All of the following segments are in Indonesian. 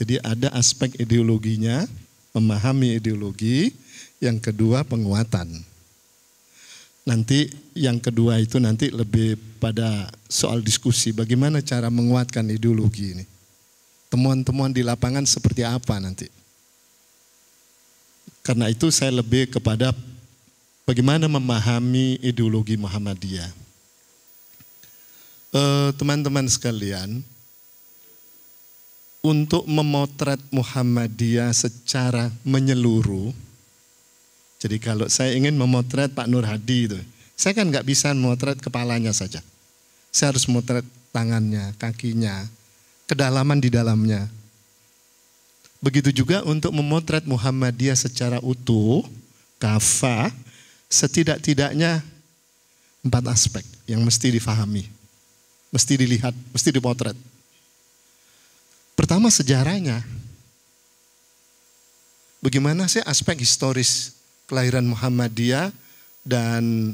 Jadi ada aspek ideologinya, memahami ideologi. Yang kedua penguatan. Nanti yang kedua itu nanti lebih pada soal diskusi. Bagaimana cara menguatkan ideologi ini. Temuan-temuan di lapangan seperti apa nanti. Karena itu saya lebih kepada bagaimana memahami ideologi Muhammadiyah. Teman-teman sekalian, untuk memotret Muhammadiyah secara menyeluruh, jadi kalau saya ingin memotret Pak Nur Hadi itu, saya kan nggak bisa memotret kepalanya saja. Saya harus memotret tangannya, kakinya, kedalaman di dalamnya. Begitu juga untuk memotret Muhammadiyah secara utuh, kafah, setidak-tidaknya 4 aspek yang mesti difahami, mesti dilihat, mesti dipotret. Pertama sejarahnya. Bagaimana sih aspek historis kelahiran Muhammadiyah dan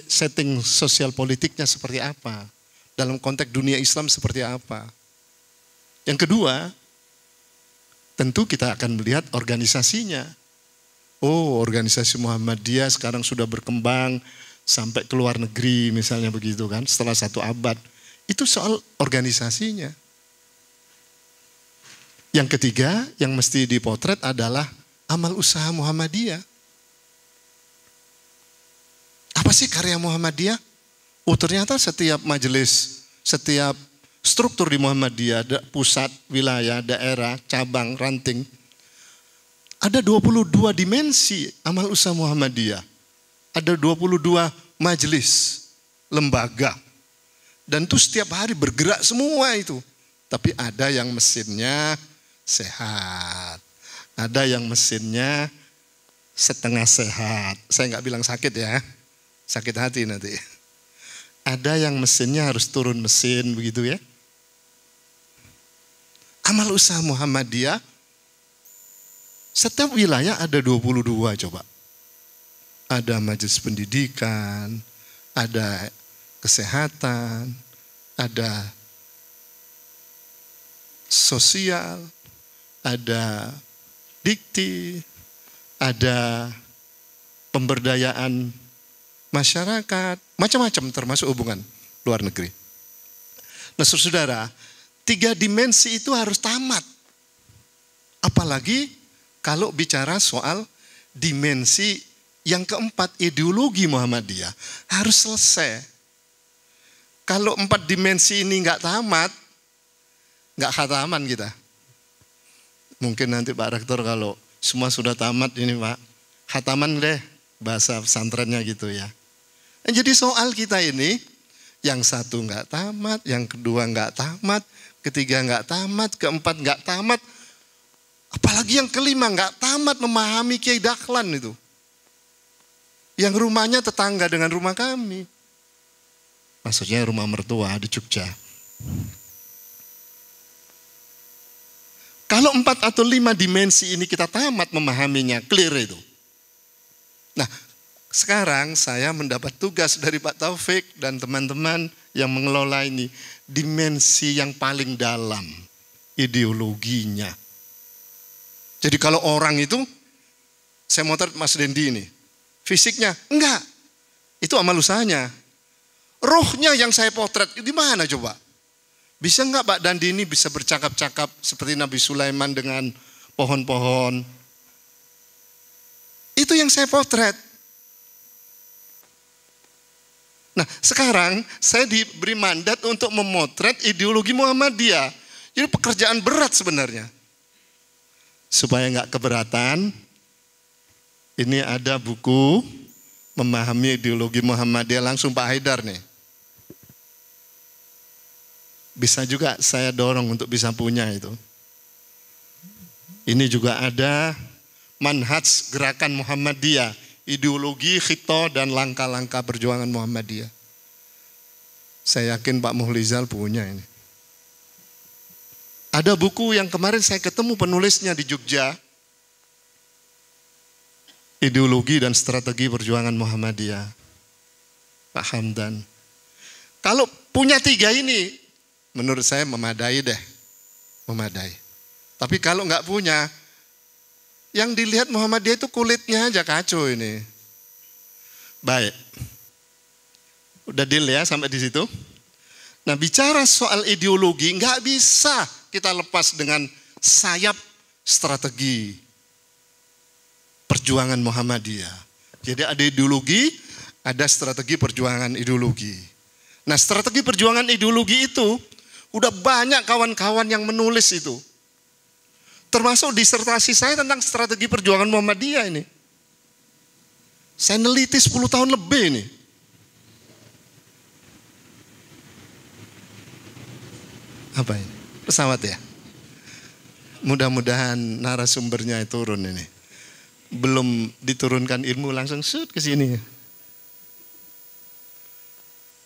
setting sosial politiknya seperti apa. Dalam konteks dunia Islam seperti apa. Yang kedua, tentu kita akan melihat organisasinya. Oh, organisasi Muhammadiyah sekarang sudah berkembang sampai ke luar negeri misalnya begitu kan, setelah 1 abad. Itu soal organisasinya. Yang ketiga yang mesti dipotret adalah amal usaha Muhammadiyah. Apa sih karya Muhammadiyah? Oh, ternyata setiap majelis, setiap struktur di Muhammadiyah, pusat, wilayah, daerah, cabang, ranting, ada 22 dimensi amal usaha Muhammadiyah. Ada 22 majelis, lembaga. Dan itu setiap hari bergerak semua itu. Tapi ada yang mesinnya sehat. Ada yang mesinnya setengah sehat. Saya nggak bilang sakit ya. Sakit hati nanti. Ada yang mesinnya harus turun mesin begitu ya. Amal usaha Muhammadiyah, setiap wilayah ada 22 coba. Ada majelis pendidikan, ada kesehatan, ada sosial, ada dikti, ada pemberdayaan masyarakat, macam-macam termasuk hubungan luar negeri. Nah saudara, 3 dimensi itu harus tamat. Apalagi kalau bicara soal dimensi yang keempat, ideologi Muhammadiyah harus selesai. Kalau 4 dimensi ini nggak tamat, nggak khataman kita. Mungkin nanti Pak Rektor kalau semua sudah tamat ini Pak, khataman deh bahasa pesantrennya gitu ya. Jadi soal kita ini, yang satu nggak tamat, yang kedua nggak tamat, ketiga nggak tamat, keempat nggak tamat, apalagi yang kelima nggak tamat memahami Kiai Dahlan itu. Yang rumahnya tetangga dengan rumah kami. Maksudnya rumah mertua di Jogja. Kalau 4 atau 5 dimensi ini kita tamat memahaminya, clear itu. Nah, sekarang saya mendapat tugas dari Pak Taufik dan teman-teman yang mengelola ini. Dimensi yang paling dalam, ideologinya. Jadi kalau orang itu, saya motret Mas Dendi ini, fisiknya, enggak. Itu amal usahanya. Rohnya yang saya potret, di mana coba? Bisa enggak Pak Dandi ini bisa bercakap-cakap seperti Nabi Sulaiman dengan pohon-pohon? Itu yang saya potret. Nah sekarang saya diberi mandat untuk memotret ideologi Muhammadiyah. Jadi pekerjaan berat sebenarnya. Supaya enggak keberatan, ini ada buku memahami ideologi Muhammadiyah langsung Pak Haidar nih. Bisa juga saya dorong untuk bisa punya itu. Ini juga ada manhaj gerakan Muhammadiyah, ideologi, khito, dan langkah-langkah perjuangan Muhammadiyah. Saya yakin Pak Muhlizal punya ini. Ada buku yang kemarin saya ketemu penulisnya di Jogja. Ideologi dan strategi perjuangan Muhammadiyah. Pak Hamdan. Kalau punya 3 ini, menurut saya memadai deh. Memadai. Tapi kalau nggak punya, yang dilihat Muhammadiyah itu kulitnya aja kacau ini. Baik. Udah deal ya sampai di situ. Nah, bicara soal ideologi nggak bisa kita lepas dengan sayap strategi perjuangan Muhammadiyah. Jadi ada ideologi, ada strategi perjuangan ideologi. Nah, strategi perjuangan ideologi itu udah banyak kawan-kawan yang menulis itu. Termasuk disertasi saya tentang strategi perjuangan Muhammadiyah ini. Saya neliti 10 tahun lebih ini. Apa ini? Pesawat ya? Mudah-mudahan narasumbernya turun ini. Belum diturunkan ilmu langsung shoot ke sini.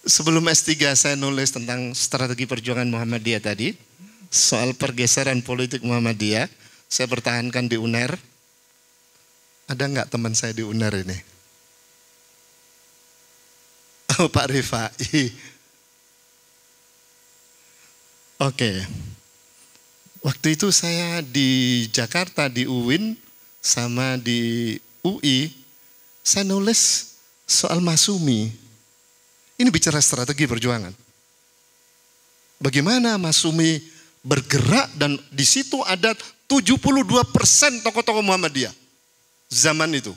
Sebelum S3 saya nulis tentang strategi perjuangan Muhammadiyah tadi. Soal pergeseran politik Muhammadiyah. Saya pertahankan di UNER. Ada nggak teman saya di UNER ini? Oh, Pak Rifai. Oke. Waktu itu saya di Jakarta, di UIN, sama di UI, saya nulis soal Masyumi. Ini bicara strategi perjuangan. Bagaimana Masyumi bergerak dan di situ ada 72% tokoh-tokoh Muhammadiyah zaman itu.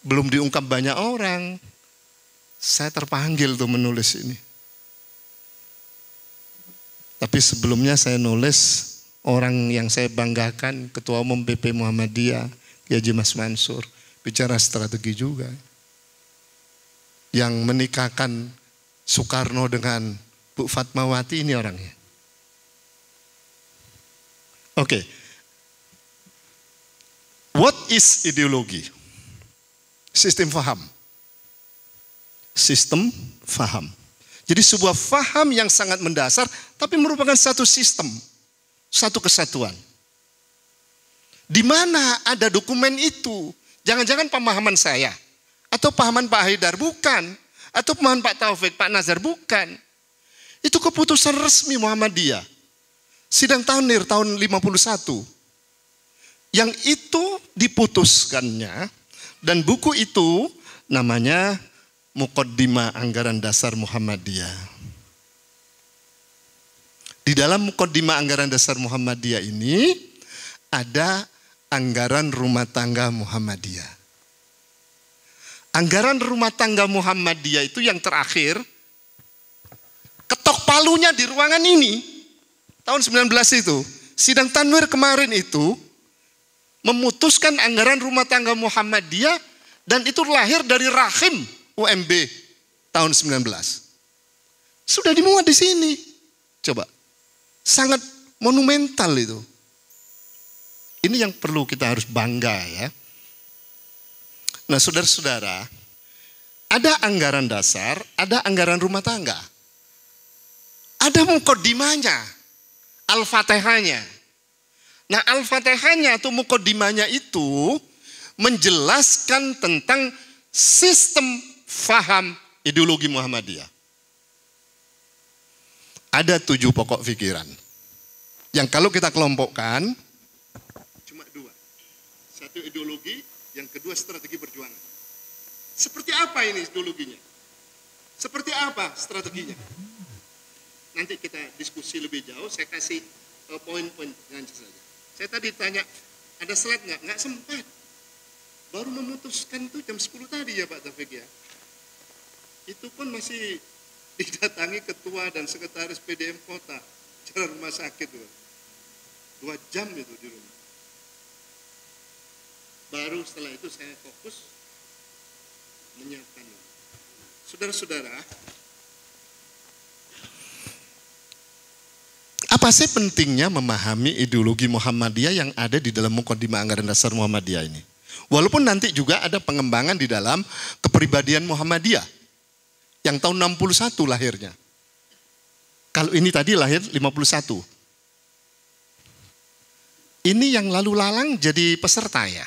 Belum diungkap banyak orang. Saya terpanggil tuh menulis ini. Tapi sebelumnya saya nulis orang yang saya banggakan, Ketua Umum BP Muhammadiyah, Kiai Haji Mas Mansur, bicara strategi juga. Yang menikahkan Soekarno dengan Bu Fatmawati ini orangnya. Oke. What is ideologi? Sistem faham. Sistem faham. Jadi sebuah faham yang sangat mendasar, tapi merupakan satu sistem, satu kesatuan. Di mana ada dokumen itu? Jangan-jangan pemahaman saya, atau pemahaman Pak Haidar, bukan. Atau pemahaman Pak Taufik, Pak Nazar, bukan. Itu keputusan resmi Muhammadiyah. Sidang Tanir tahun 51. Yang itu diputuskannya, dan buku itu namanya Muqaddimah Anggaran Dasar Muhammadiyah. Di dalam Muqaddimah Anggaran Dasar Muhammadiyah ini ada anggaran rumah tangga Muhammadiyah. Anggaran rumah tangga Muhammadiyah itu yang terakhir, ketok palunya di ruangan ini, tahun 19 itu. Sidang Tanwir kemarin itu memutuskan anggaran rumah tangga Muhammadiyah dan itu lahir dari rahim UMB tahun 19. Sudah dimuat di sini. Coba. Sangat monumental itu. Ini yang perlu kita harus bangga ya. Nah, saudara-saudara, ada anggaran dasar, ada anggaran rumah tangga. Ada muqaddimahnya, Al-Fatihahnya. Nah, Al-Fatihahnya atau muqaddimahnya itu menjelaskan tentang sistem faham ideologi Muhammadiyah. Ada 7 pokok pikiran. Yang kalau kita kelompokkan, cuma 2. Satu ideologi, yang kedua strategi perjuangan. Seperti apa ini ideologinya? Seperti apa strateginya? Nanti kita diskusi lebih jauh, saya kasih poin-poin saja. Saya tadi tanya, ada slide nggak? Nggak sempat. Baru memutuskan itu jam 10 tadi ya Pak Taufik ya. Itu pun masih didatangi ketua dan sekretaris PDM kota, jalan rumah sakit. 2 jam itu di rumah. Baru setelah itu saya fokus menyiapkan. Saudara-saudara, apa sih pentingnya memahami ideologi Muhammadiyah yang ada di dalam Muqaddimah Anggaran Dasar Muhammadiyah ini? Walaupun nanti juga ada pengembangan di dalam kepribadian Muhammadiyah yang tahun 61 lahirnya. Kalau ini tadi lahir 51. Ini yang lalu lalang jadi peserta ya?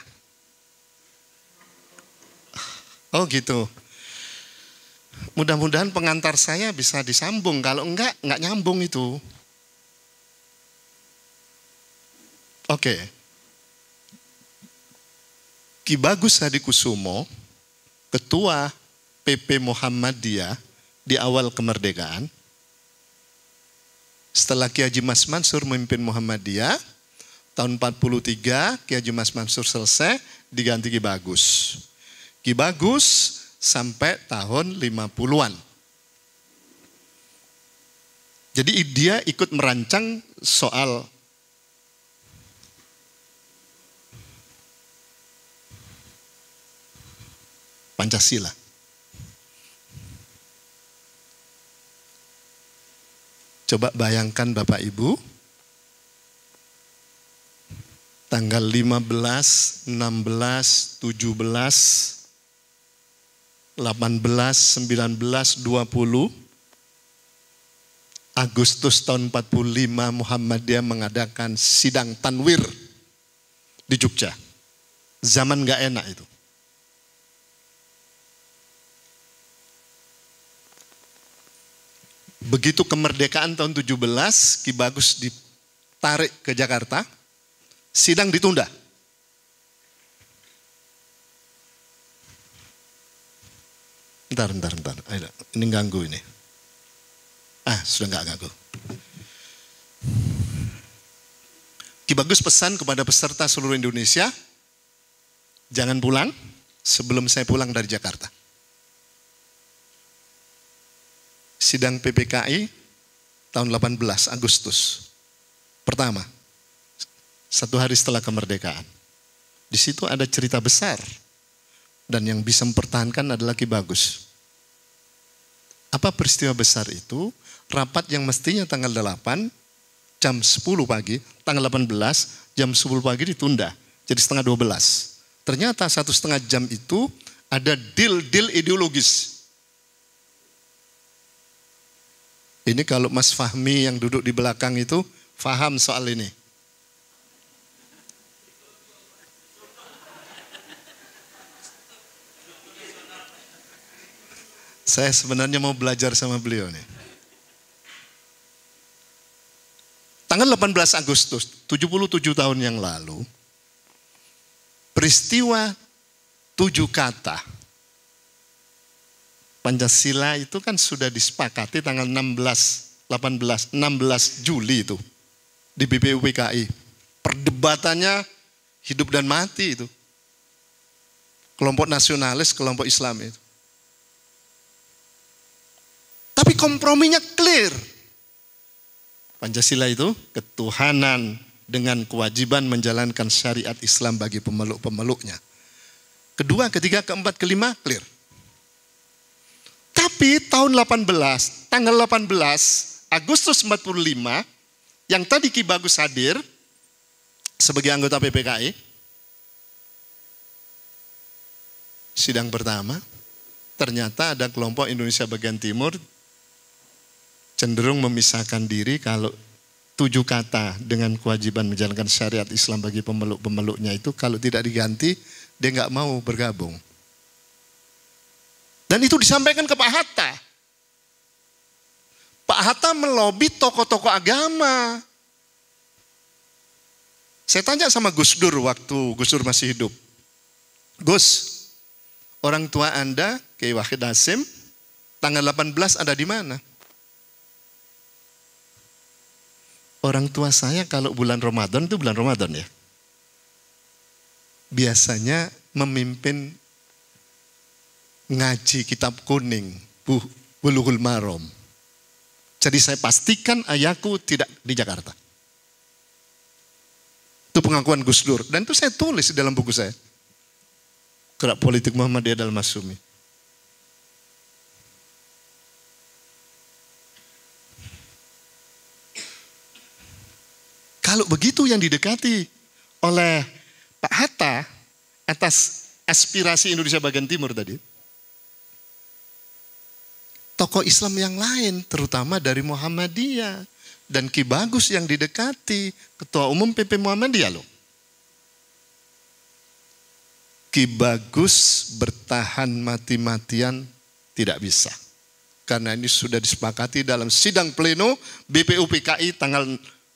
Oh gitu. Mudah-mudahan pengantar saya bisa disambung. Kalau enggak nyambung itu. Oke. Ki Bagus Hadikusumo, Ketua PP Muhammadiyah di awal kemerdekaan. Setelah Ki Haji Mas Mansur memimpin Muhammadiyah, tahun 43 Ki Haji Mas Mansur selesai, diganti Ki Bagus. Ki Bagus sampai tahun 50-an. Jadi dia ikut merancang soal Pancasila. Coba bayangkan Bapak Ibu, tanggal 15, 16, 17, 18, 19, 20, Agustus tahun 45 Muhammadiyah mengadakan sidang tanwir di Jogja. Zaman gak enak itu. Begitu kemerdekaan tahun 17, Ki Bagus ditarik ke Jakarta, sidang ditunda. Bentar. Ayo, ini ganggu ini. Sudah nggak ganggu. Ki Bagus pesan kepada peserta seluruh Indonesia, jangan pulang sebelum saya pulang dari Jakarta. Sidang PPKI tahun 18 Agustus. Pertama, 1 hari setelah kemerdekaan. Di situ ada cerita besar. Dan yang bisa mempertahankan adalah Ki Bagus. Apa peristiwa besar itu? Rapat yang mestinya tanggal 8, jam 10 pagi, tanggal 18, jam 10 pagi ditunda. Jadi setengah 12. Ternyata 1,5 jam itu ada deal ideologis. Ini kalau Mas Fahmi yang duduk di belakang itu paham soal ini. Saya sebenarnya mau belajar sama beliau nih. Tanggal 18 Agustus, 77 tahun yang lalu, peristiwa 7 kata Pancasila itu kan sudah disepakati tanggal 16 Juli itu di BPUPKI. Perdebatannya hidup dan mati itu. Kelompok nasionalis, kelompok Islam itu. Tapi komprominya clear. Pancasila itu ketuhanan dengan kewajiban menjalankan syariat Islam bagi pemeluk-pemeluknya. Kedua, ketiga, keempat, kelima, clear. Tapi tahun 18, tanggal 18 Agustus 45, yang tadi Ki Bagus hadir sebagai anggota PPKI, sidang pertama, ternyata ada kelompok Indonesia bagian timur cenderung memisahkan diri kalau 7 kata dengan kewajiban menjalankan syariat Islam bagi pemeluk-pemeluknya itu kalau tidak diganti, dia nggak mau bergabung. Dan itu disampaikan ke Pak Hatta. Pak Hatta melobi tokoh-tokoh agama. Saya tanya sama Gus Dur waktu Gus Dur masih hidup. Gus, orang tua Anda, Kiai Wahid Hasim, tanggal 18 ada di mana? Orang tua saya kalau bulan Ramadan, itu bulan Ramadan ya. Biasanya memimpin ngaji kitab kuning, Bulughul Maram. Jadi saya pastikan ayahku tidak di Jakarta. Itu pengakuan Gus Dur. Dan itu saya tulis di dalam buku saya. Gerak Politik Muhammadiyah Al-Masyumi. Kalau begitu yang didekati oleh Pak Hatta atas aspirasi Indonesia bagian timur tadi, tokoh Islam yang lain terutama dari Muhammadiyah dan Ki Bagus yang didekati, Ketua Umum PP Muhammadiyah loh. Ki Bagus bertahan mati-matian tidak bisa. Karena ini sudah disepakati dalam sidang pleno BPUPKI tanggal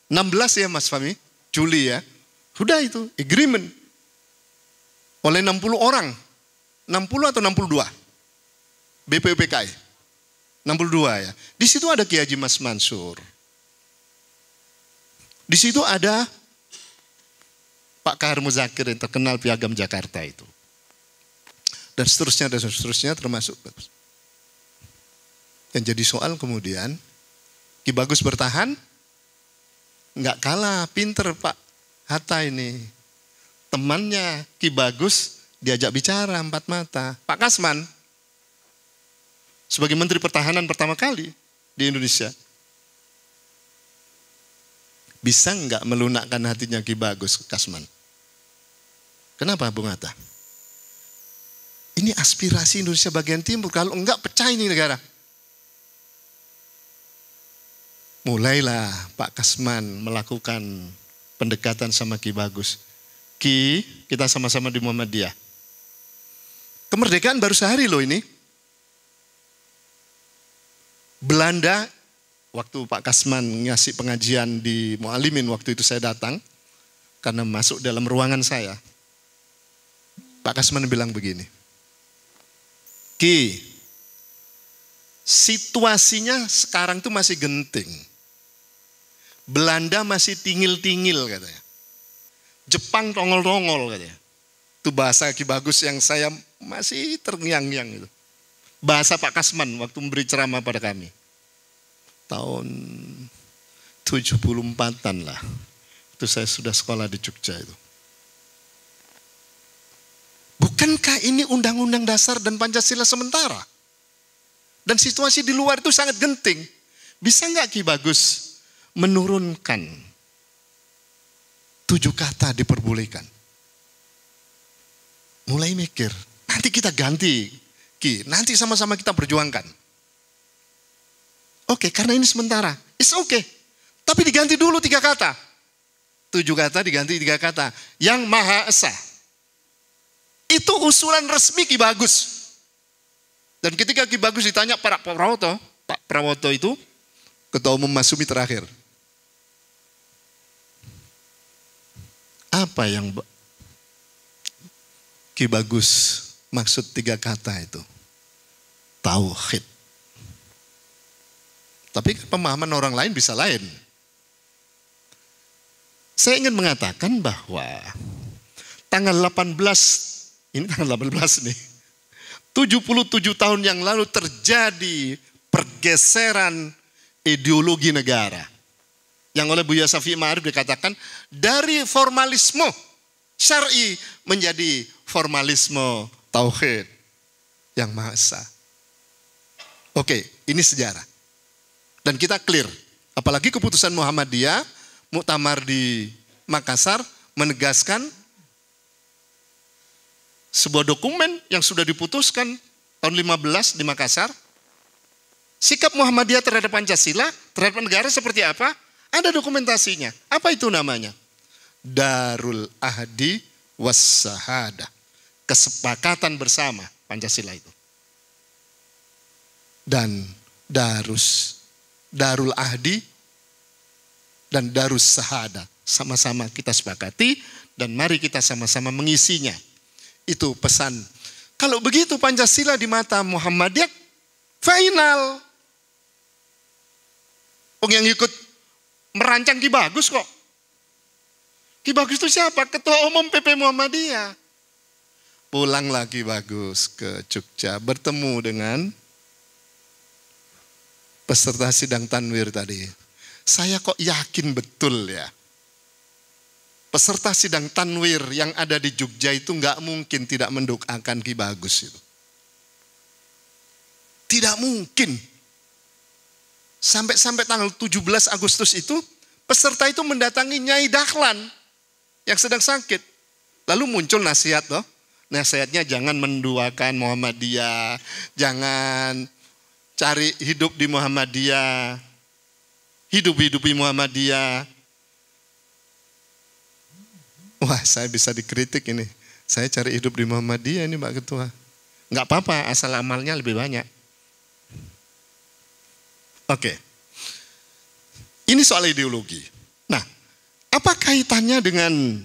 16 ya Mas Fahmi, Juli ya. Sudah itu, agreement. Oleh 60 orang. 60 atau 62? BPUPKI. 62 ya. Di situ ada Kiai Haji Mas Mansur. Di situ ada Pak Kahar Muzakir yang terkenal Piagam Jakarta itu. Dan seterusnya termasuk. Yang jadi soal kemudian, Ki Bagus bertahan, nggak kalah, pinter Pak Hatta ini. Temannya Ki Bagus diajak bicara empat mata. Pak Kasman, sebagai Menteri Pertahanan pertama kali di Indonesia, bisa nggak melunakkan hatinya Ki Bagus Kasman? Kenapa Bung Hatta? Ini aspirasi Indonesia bagian timur, kalau enggak pecah ini negara. Mulailah Pak Kasman melakukan pendekatan sama Ki Bagus. Ki, kita sama-sama di Muhammadiyah. Kemerdekaan baru sehari loh ini. Belanda, waktu Pak Kasman ngasih pengajian di Mualimin, waktu itu saya datang, karena masuk dalam ruangan saya. Pak Kasman bilang begini, Ki, situasinya sekarang itu masih genting. Belanda masih tingil-tingil katanya. Jepang tongol-tongol katanya. Itu bahasa Ki Bagus yang saya masih terngiang-ngiang itu. Bahasa Pak Kasman waktu memberi ceramah pada kami. Tahun 74-an lah. Itu saya sudah sekolah di Jogja itu. Bukankah ini undang-undang dasar dan Pancasila sementara? Dan situasi di luar itu sangat genting. Bisa nggak Ki Bagus menurunkan 7 kata diperbolehkan? Mulai mikir, nanti kita ganti Ki, nanti sama-sama kita perjuangkan. Oke, karena ini sementara, it's okay. Tapi diganti dulu 3 kata. 7 kata diganti 3 kata. Yang Maha Esa. Itu usulan resmi Ki Bagus. Dan ketika Ki Bagus ditanya Pak Prawoto itu Ketua Umum Masumi terakhir. Apa yang Ki Bagus maksud 3 kata itu? Tauhid. Tapi pemahaman orang lain bisa lain. Saya ingin mengatakan bahwa tanggal 18, ini tanggal 18 nih, 77 tahun yang lalu terjadi pergeseran ideologi negara. Yang oleh Buya Syafi'i Ma'arif dikatakan dari formalisme syar'i menjadi formalisme tauhid yang Maha Esa. Oke, ini sejarah. Dan kita clear. Apalagi keputusan Muhammadiyah, muktamar di Makassar menegaskan sebuah dokumen yang sudah diputuskan tahun 15 di Makassar. Sikap Muhammadiyah terhadap Pancasila, terhadap negara seperti apa? Ada dokumentasinya. Apa itu namanya? Darul Ahdi Wassahada. Kesepakatan bersama Pancasila itu. Dan Darul Ahdi dan Darus Sahada. Sama-sama kita sepakati dan mari kita sama-sama mengisinya. Itu pesan. Kalau begitu Pancasila di mata Muhammadiyah final. Yang ikut merancang Ki Bagus kok. Ki Bagus itu siapa? Ketua Umum PP Muhammadiyah. Pulanglah Ki Bagus ke Jogja bertemu dengan peserta sidang tanwir tadi. Saya kok yakin betul ya. Peserta sidang tanwir yang ada di Jogja itu nggak mungkin tidak mendoakan Ki Bagus itu. Tidak mungkin. Sampai tanggal 17 Agustus itu, peserta itu mendatangi Nyai Dahlan yang sedang sakit. Lalu muncul nasihat loh. Nasihatnya jangan menduakan Muhammadiyah, jangan cari hidup di Muhammadiyah, hidup-hidupi Muhammadiyah. Wah, saya bisa dikritik ini. Saya cari hidup di Muhammadiyah ini Pak Ketua. Enggak apa-apa, asal amalnya lebih banyak. Oke. Ini soal ideologi. Nah, apa kaitannya dengan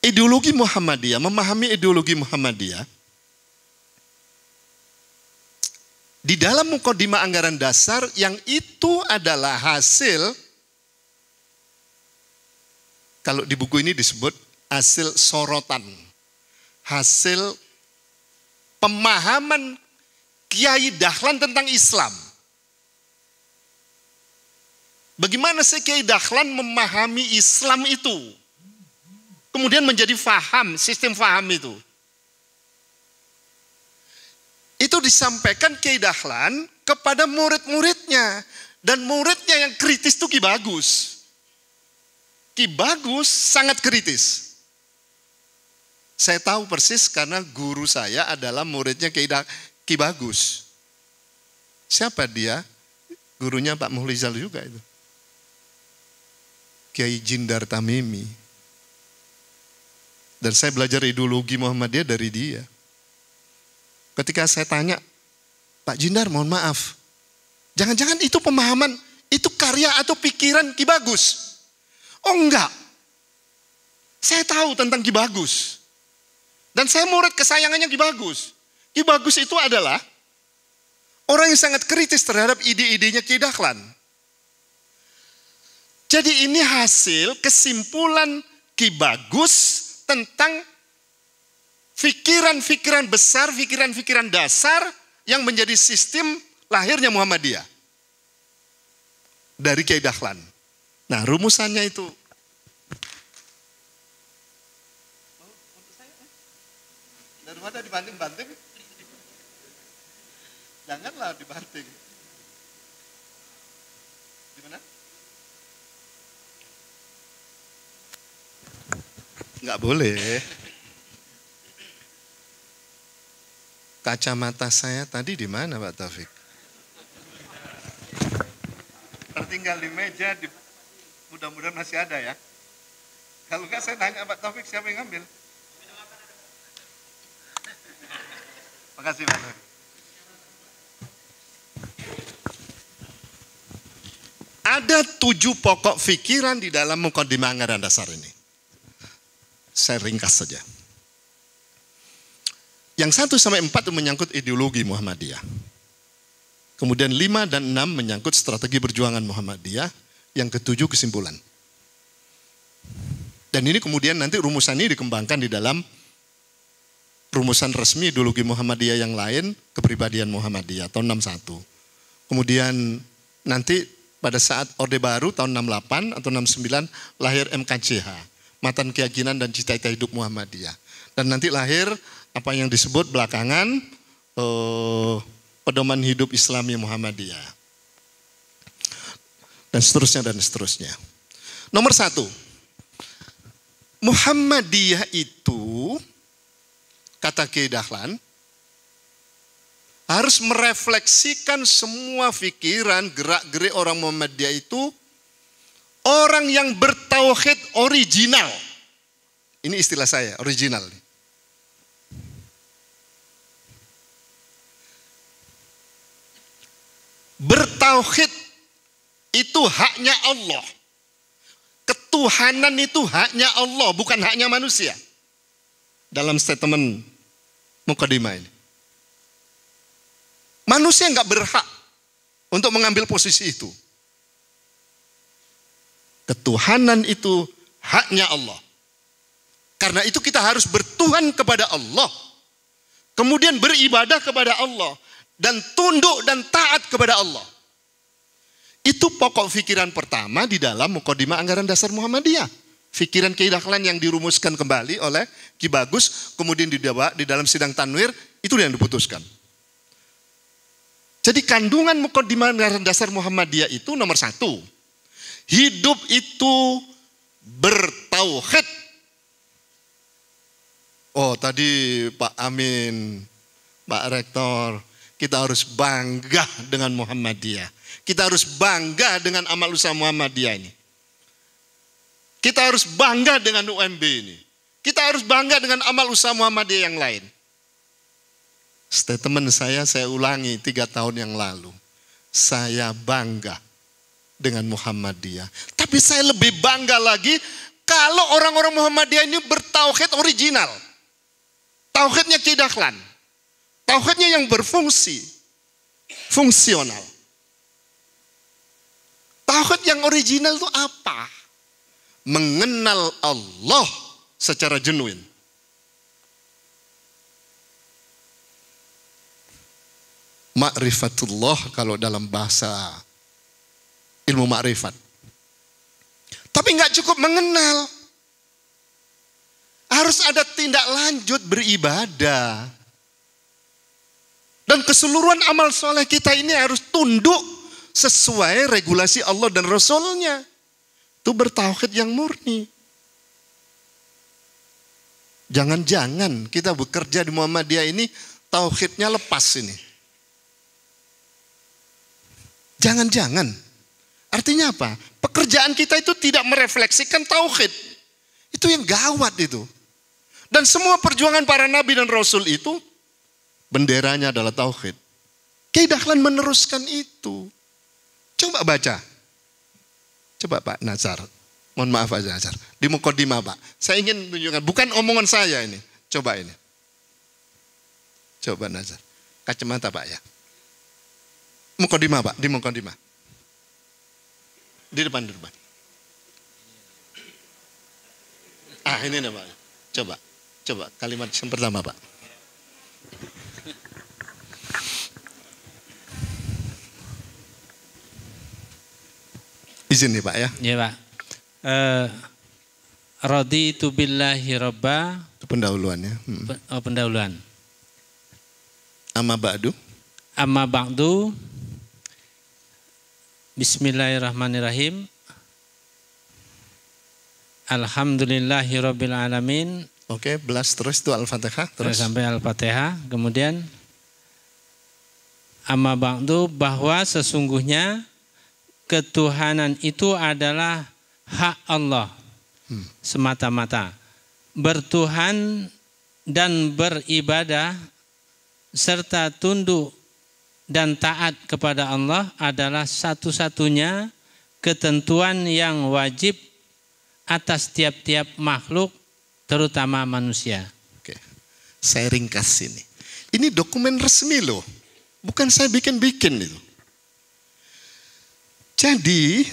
ideologi Muhammadiyah, memahami ideologi Muhammadiyah, di dalam mukadimah anggaran dasar yang itu adalah hasil, kalau di buku ini disebut hasil sorotan, hasil pemahaman Kiai Dahlan tentang Islam. Bagaimana sih Kiai Dahlan memahami Islam itu? Kemudian menjadi faham, sistem faham itu. Itu disampaikan Kiai Dahlan kepada murid-muridnya. Dan muridnya yang kritis itu Ki Bagus. Ki Bagus sangat kritis. Saya tahu persis karena guru saya adalah muridnya Ki Bagus. Siapa dia? Gurunya Pak Muhlizal juga itu. Kiai Jindar Tamimi. Dan saya belajar ideologi Muhammadiyah dari dia. Ketika saya tanya, Pak Jindar mohon maaf, jangan-jangan itu pemahaman, itu karya atau pikiran Ki Bagus? Oh enggak, saya tahu tentang Ki Bagus. Dan saya murid kesayangannya Ki Bagus. Ki Bagus itu adalah orang yang sangat kritis terhadap ide-idenya Kiai Dahlan. Jadi ini hasil kesimpulan Ki Bagus tentang pikiran-pikiran besar, pikiran-pikiran dasar yang menjadi sistem lahirnya Muhammadiyah. Dari Kiai Dahlan. Nah rumusannya itu. Daripada dibanting-banting. Janganlah dibanting. Gimana? Enggak boleh. Kacamata saya tadi di mana Pak Taufik? Tertinggal di meja, mudah-mudahan masih ada ya. Kalau enggak saya tanya Pak Taufik siapa yang ngambil? Makasih Pak Taufik. Ada 7 pokok pikiran di dalam mukadimah anggaran dasar ini. Saya ringkas saja. Yang 1 sampai 4 itu menyangkut ideologi Muhammadiyah. Kemudian 5 dan 6 menyangkut strategi perjuangan Muhammadiyah. Yang ke-7 kesimpulan. Dan ini kemudian nanti rumusan ini dikembangkan di dalam rumusan resmi ideologi Muhammadiyah yang lain, kepribadian Muhammadiyah tahun 61. Kemudian nanti pada saat Orde Baru tahun 68 atau 69 lahir MKCH. Matan Keyakinan dan Cita-cita Hidup Muhammadiyah. Dan nanti lahir apa yang disebut belakangan pedoman hidup Islami Muhammadiyah. Dan seterusnya dan seterusnya. Nomor 1. Muhammadiyah itu, kata Kiai Dahlan, harus merefleksikan semua pikiran, gerak-gerik orang Muhammadiyah itu orang yang bertauhid original. Ini istilah saya, original. Bertauhid itu haknya Allah. Ketuhanan itu haknya Allah, bukan haknya manusia. Dalam statement mukadimah ini. Manusia nggak berhak untuk mengambil posisi itu. Ketuhanan itu haknya Allah. Karena itu kita harus bertuhan kepada Allah. Kemudian beribadah kepada Allah. Dan tunduk dan taat kepada Allah. Itu pokok pikiran pertama di dalam mukadimah anggaran dasar Muhammadiyah. Pikiran Kiai Dahlan yang dirumuskan kembali oleh Ki Bagus. Kemudian dibawa di dalam sidang tanwir. Itu yang diputuskan. Jadi kandungan mukadimah anggaran dasar Muhammadiyah itu nomor 1. Hidup itu bertauhid. Oh tadi Pak Amin, Pak Rektor, kita harus bangga dengan Muhammadiyah. Kita harus bangga dengan amal usaha Muhammadiyah ini. Kita harus bangga dengan UMB ini. Kita harus bangga dengan amal usaha Muhammadiyah yang lain. Statement saya ulangi 3 tahun yang lalu. Saya bangga dengan Muhammadiyah. Tapi saya lebih bangga lagi kalau orang-orang Muhammadiyah ini bertauhid original. Tauhidnya Ki Dahlan. Tauhidnya yang berfungsi. Fungsional. Tauhid yang original itu apa? Mengenal Allah secara genuine. Ma'rifatullah kalau dalam bahasa ilmu ma'rifat. Tapi nggak cukup mengenal. Harus ada tindak lanjut beribadah. Dan keseluruhan amal soleh kita ini harus tunduk sesuai regulasi Allah dan Rasulnya. Itu bertauhid yang murni. Jangan-jangan kita bekerja di Muhammadiyah ini tauhidnya lepas ini. Jangan-jangan. Artinya apa? Pekerjaan kita itu tidak merefleksikan tauhid. Itu yang gawat itu. Dan semua perjuangan para nabi dan rasul itu benderanya adalah tauhid. Ki Dahlan meneruskan itu. Coba baca. Coba Pak Nazar. Mohon maaf Pak Nazar. Di Muqaddimah Pak. Saya ingin tunjukkan. Bukan omongan saya ini. Coba ini. Coba Nazar. Kacamata Pak ya. Muqaddimah Pak. Di Muqaddimah. Di depan. Ini nih Pak. Coba kalimat yang pertama Pak. Izin nih Pak ya. Iya Pak. Raditu billahi robba. Itu pendahuluannya. Pendahuluan. Amma ba'du. Amma ba'du. Bismillahirrahmanirrahim. Alhamdulillahi rabbil alamin. Oke, belas terus itu Al-Fatihah. Terus sampai Al-Fatihah. Kemudian amma ba'du, bahwa sesungguhnya ketuhanan itu adalah hak Allah semata-mata. Bertuhan dan beribadah serta tunduk dan taat kepada Allah adalah satu-satunya ketentuan yang wajib atas tiap-tiap makhluk, terutama manusia. Oke, saya ringkas ini. Ini dokumen resmi loh, bukan saya bikin-bikin itu. Jadi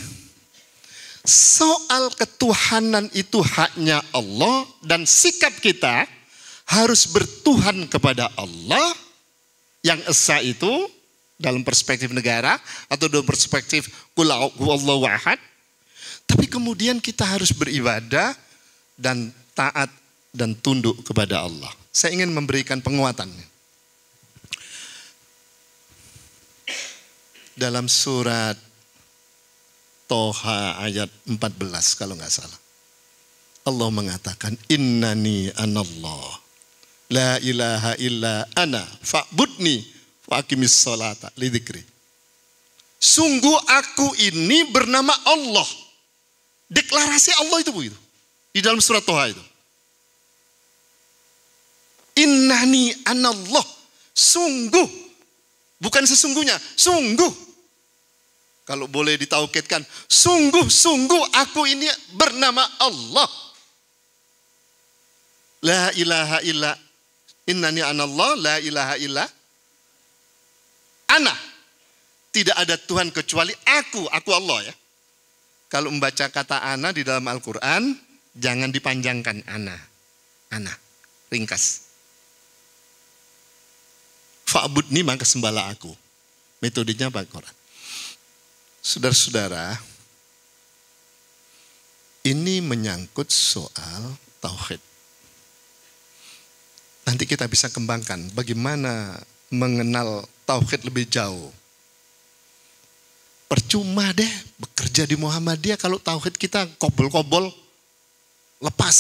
soal ketuhanan itu haknya Allah dan sikap kita harus bertuhan kepada Allah yang esa itu dalam perspektif negara atau dalam perspektif qul huwallahu ahad. Tapi kemudian kita harus beribadah dan taat dan tunduk kepada Allah. Saya ingin memberikan penguatan. Dalam surat Toha ayat 14 kalau nggak salah. Allah mengatakan innani anallah la ilaha illa ana fa'budni fa'aqimis sholata lidzikri. Sungguh aku ini bernama Allah. Deklarasi Allah itu begitu. Di dalam surat Toha itu. Innani anallah. Sungguh. Bukan sesungguhnya. Sungguh. Kalau boleh ditaukidkan. Sungguh-sungguh aku ini bernama Allah. La ilaha illa. Innani anallah. La ilaha illa. Ana. Tidak ada Tuhan kecuali aku. Aku Allah ya. Kalau membaca kata ana di dalam Al-Quran, jangan dipanjangkan ana. Ana. Ringkas. Fa'budni maka sembahlah aku. Metodenya apa Al-Quran? Saudara-saudara, ini menyangkut soal tauhid. Nanti kita bisa kembangkan bagaimana mengenal tauhid lebih jauh. Percuma deh bekerja di Muhammadiyah kalau tauhid kita kobol-kobol lepas.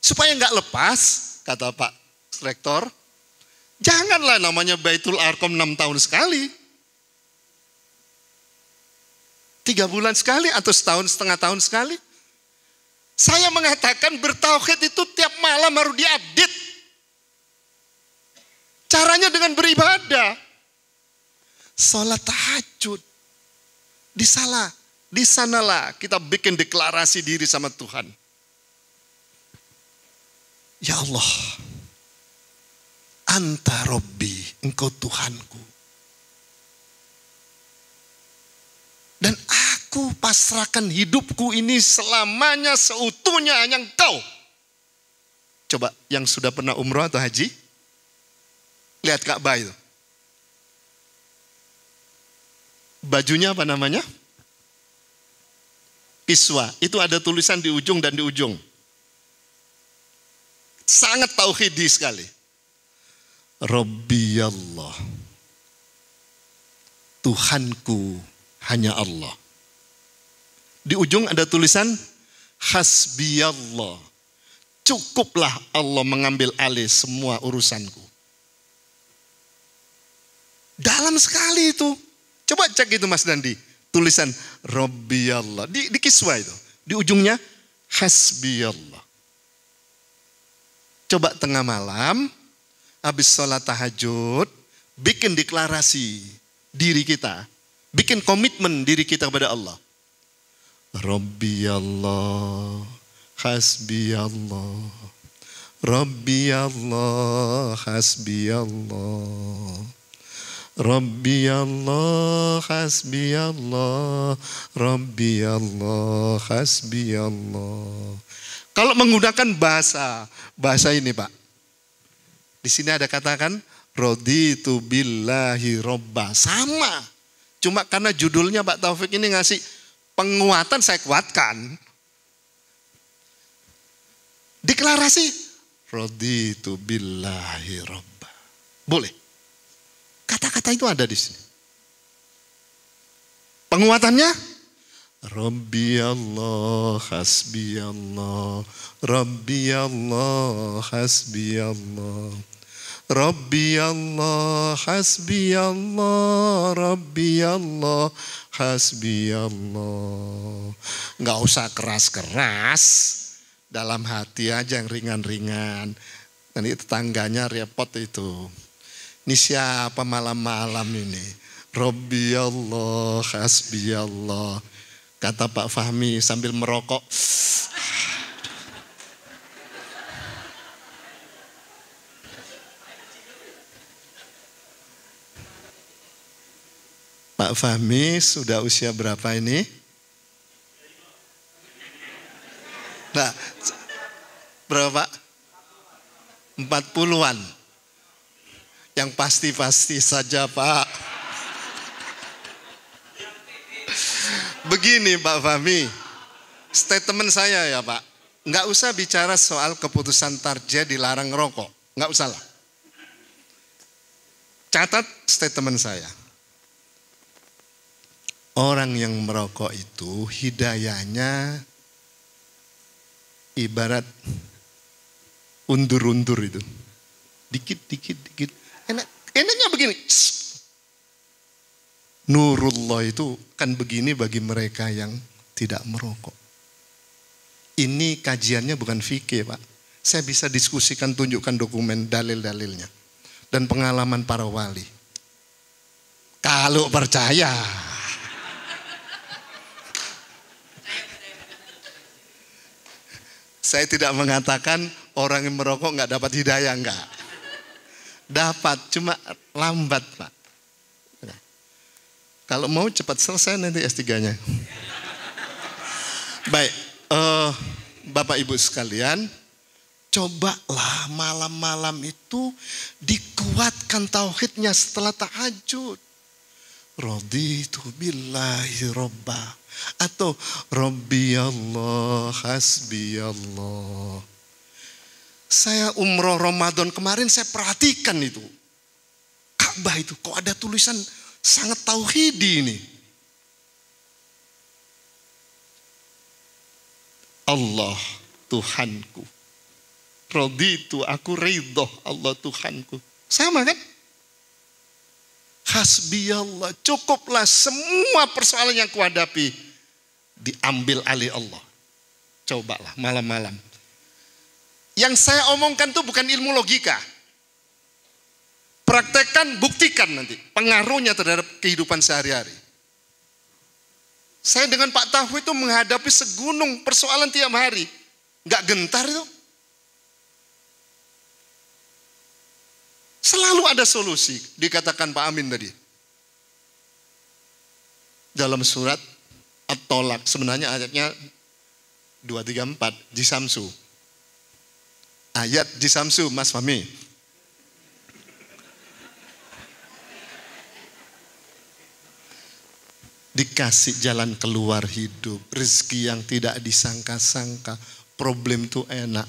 Supaya nggak lepas, kata Pak Rektor, janganlah namanya Baitul Arqam 6 tahun sekali. 3 bulan sekali atau setahun setengah tahun sekali. Saya mengatakan bertauhid itu tiap malam harus diupdate. Caranya dengan beribadah. Sholat tahajud. Di sanalah kita bikin deklarasi diri sama Tuhan. Ya Allah, Anta Robbi, Engkau Tuhanku. Dan aku pasrahkan hidupku ini selamanya seutuhnya hanya Engkau. Coba yang sudah pernah umroh atau haji, lihat Ka'bah itu. Bajunya apa namanya? Kiswa. Itu ada tulisan di ujung dan di ujung. Sangat tauhidi sekali. Rabbi Allah. Tuhanku hanya Allah. Di ujung ada tulisan Hasbi Allah. Cukuplah Allah mengambil alih semua urusanku. Dalam sekali itu. Coba cek itu Mas Dandi. Tulisan Rabbi Allah. Di kiswa itu. Di ujungnya Hasbi Allah. Coba tengah malam. Habis sholat tahajud. Bikin deklarasi diri kita. Bikin komitmen diri kita kepada Allah. Rabbi Allah. Hasbi Allah. Rabbi Allah. Hasbi Allah. Rabbi Allah, hasbi Allah, Rabbi Allah, hasbi Allah. Kalau menggunakan bahasa ini Pak. Di sini ada katakan, raditu billahi robba. Sama. Cuma karena judulnya Pak Taufik ini ngasih penguatan, saya kuatkan. Deklarasi, raditu billahi robba. Boleh. Kata-kata itu ada di sini. Penguatannya, Rabbi Allah, hasbi Allah, Rabbi Allah, hasbi Allah, Rabbi Allah, hasbi Allah, Rabbi Allah, hasbi Allah. Nggak usah keras-keras, dalam hati aja yang ringan-ringan. Nanti tetangganya repot itu. Ini siapa malam-malam ini? Rabbi Allah, hasbi Allah. Kata Pak Fahmi sambil merokok. Pak Fahmi sudah usia berapa ini? Nah, berapa Pak? 40-an. Yang pasti-pasti saja Pak. Begini Pak Fahmi, statement saya ya Pak. Nggak usah bicara soal keputusan Tarja dilarang rokok. Nggak usah lah. Catat statement saya. Orang yang merokok itu hidayahnya ibarat undur-undur itu. Dikit. Enaknya begini. Nurullah itu kan begini bagi mereka yang tidak merokok. Ini kajiannya bukan fikih Pak. Saya bisa diskusikan, tunjukkan dokumen, dalil-dalilnya. Dan pengalaman para wali. Kalau percaya. Saya tidak mengatakan orang yang merokok nggak dapat hidayah, enggak. Dapat, cuma lambat Pak. Kalau mau cepat selesai nanti S3-nya. Baik, Bapak Ibu sekalian, cobalah malam-malam itu dikuatkan tauhidnya setelah tahajud. Raditu billahi robba. Atau Rabbi Allah, hasbi Allah. Saya umroh Ramadan kemarin saya perhatikan itu. Ka'bah itu kok ada tulisan sangat tauhidi ini. Allah Tuhanku. Raditu, aku ridho Allah Tuhanku. Sama kan? Hasbi Allah, cukuplah semua persoalan yang kuhadapi diambil alih Allah. Cobalah malam-malam. Yang saya omongkan itu bukan ilmu logika. Praktekkan, buktikan nanti pengaruhnya terhadap kehidupan sehari-hari. Saya dengan Pak Tahu itu menghadapi segunung persoalan tiap hari. Nggak gentar itu. Selalu ada solusi, dikatakan Pak Amin tadi. Dalam surat At-Tolak, sebenarnya ayatnya 234, Jisamsu. Ayat Jisamsu, Mas Fahmi. Dikasih jalan keluar hidup, rezeki yang tidak disangka-sangka, problem itu enak.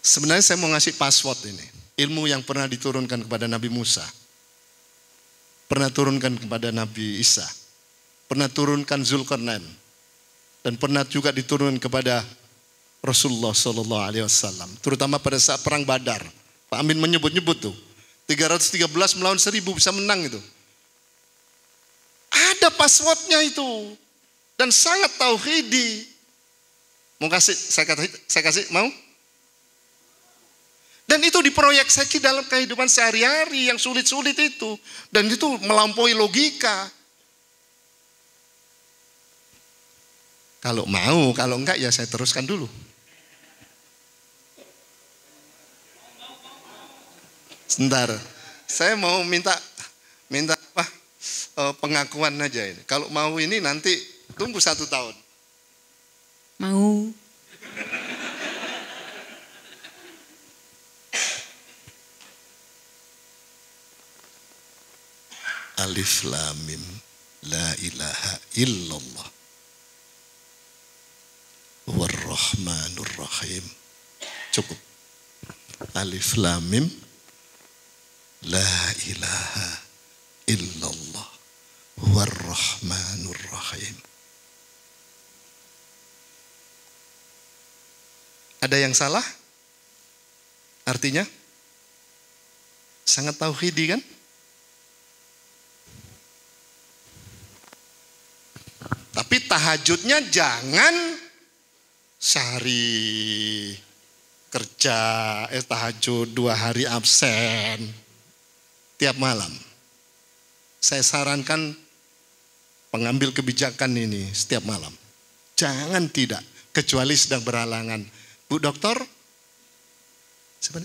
Sebenarnya saya mau ngasih password ini. Ilmu yang pernah diturunkan kepada Nabi Musa. Pernah turunkan kepada Nabi Isa. Pernah turunkan Zulkarnain. Dan pernah juga diturunkan kepada Rasulullah SAW. Terutama pada saat perang Badar. Pak Amin menyebut-nyebut tuh. 313 melawan 1000 bisa menang itu. Ada passwordnya itu. Dan sangat tauhidi. Mau kasih, saya kasih, mau? Dan itu diproyeksi dalam kehidupan sehari-hari yang sulit-sulit itu. Dan itu melampaui logika. Kalau mau, kalau enggak ya saya teruskan dulu. Sebentar, saya mau minta apa? Pengakuan aja ini. Kalau mau ini nanti tunggu 1 tahun. Mau. Alif Lam Mim La ilaha illallah War-Rahmanur Rahim. Cukup. Alif Lam Mim La ilaha illallah War-Rahmanur Rahim. Ada yang salah? Artinya? Sangat tauhidi kan? Tapi tahajudnya jangan sehari kerja, tahajud 2 hari absen. Tiap malam. Saya sarankan pengambil kebijakan ini setiap malam. Jangan tidak, kecuali sedang berhalangan. Bu Dokter? Siapa?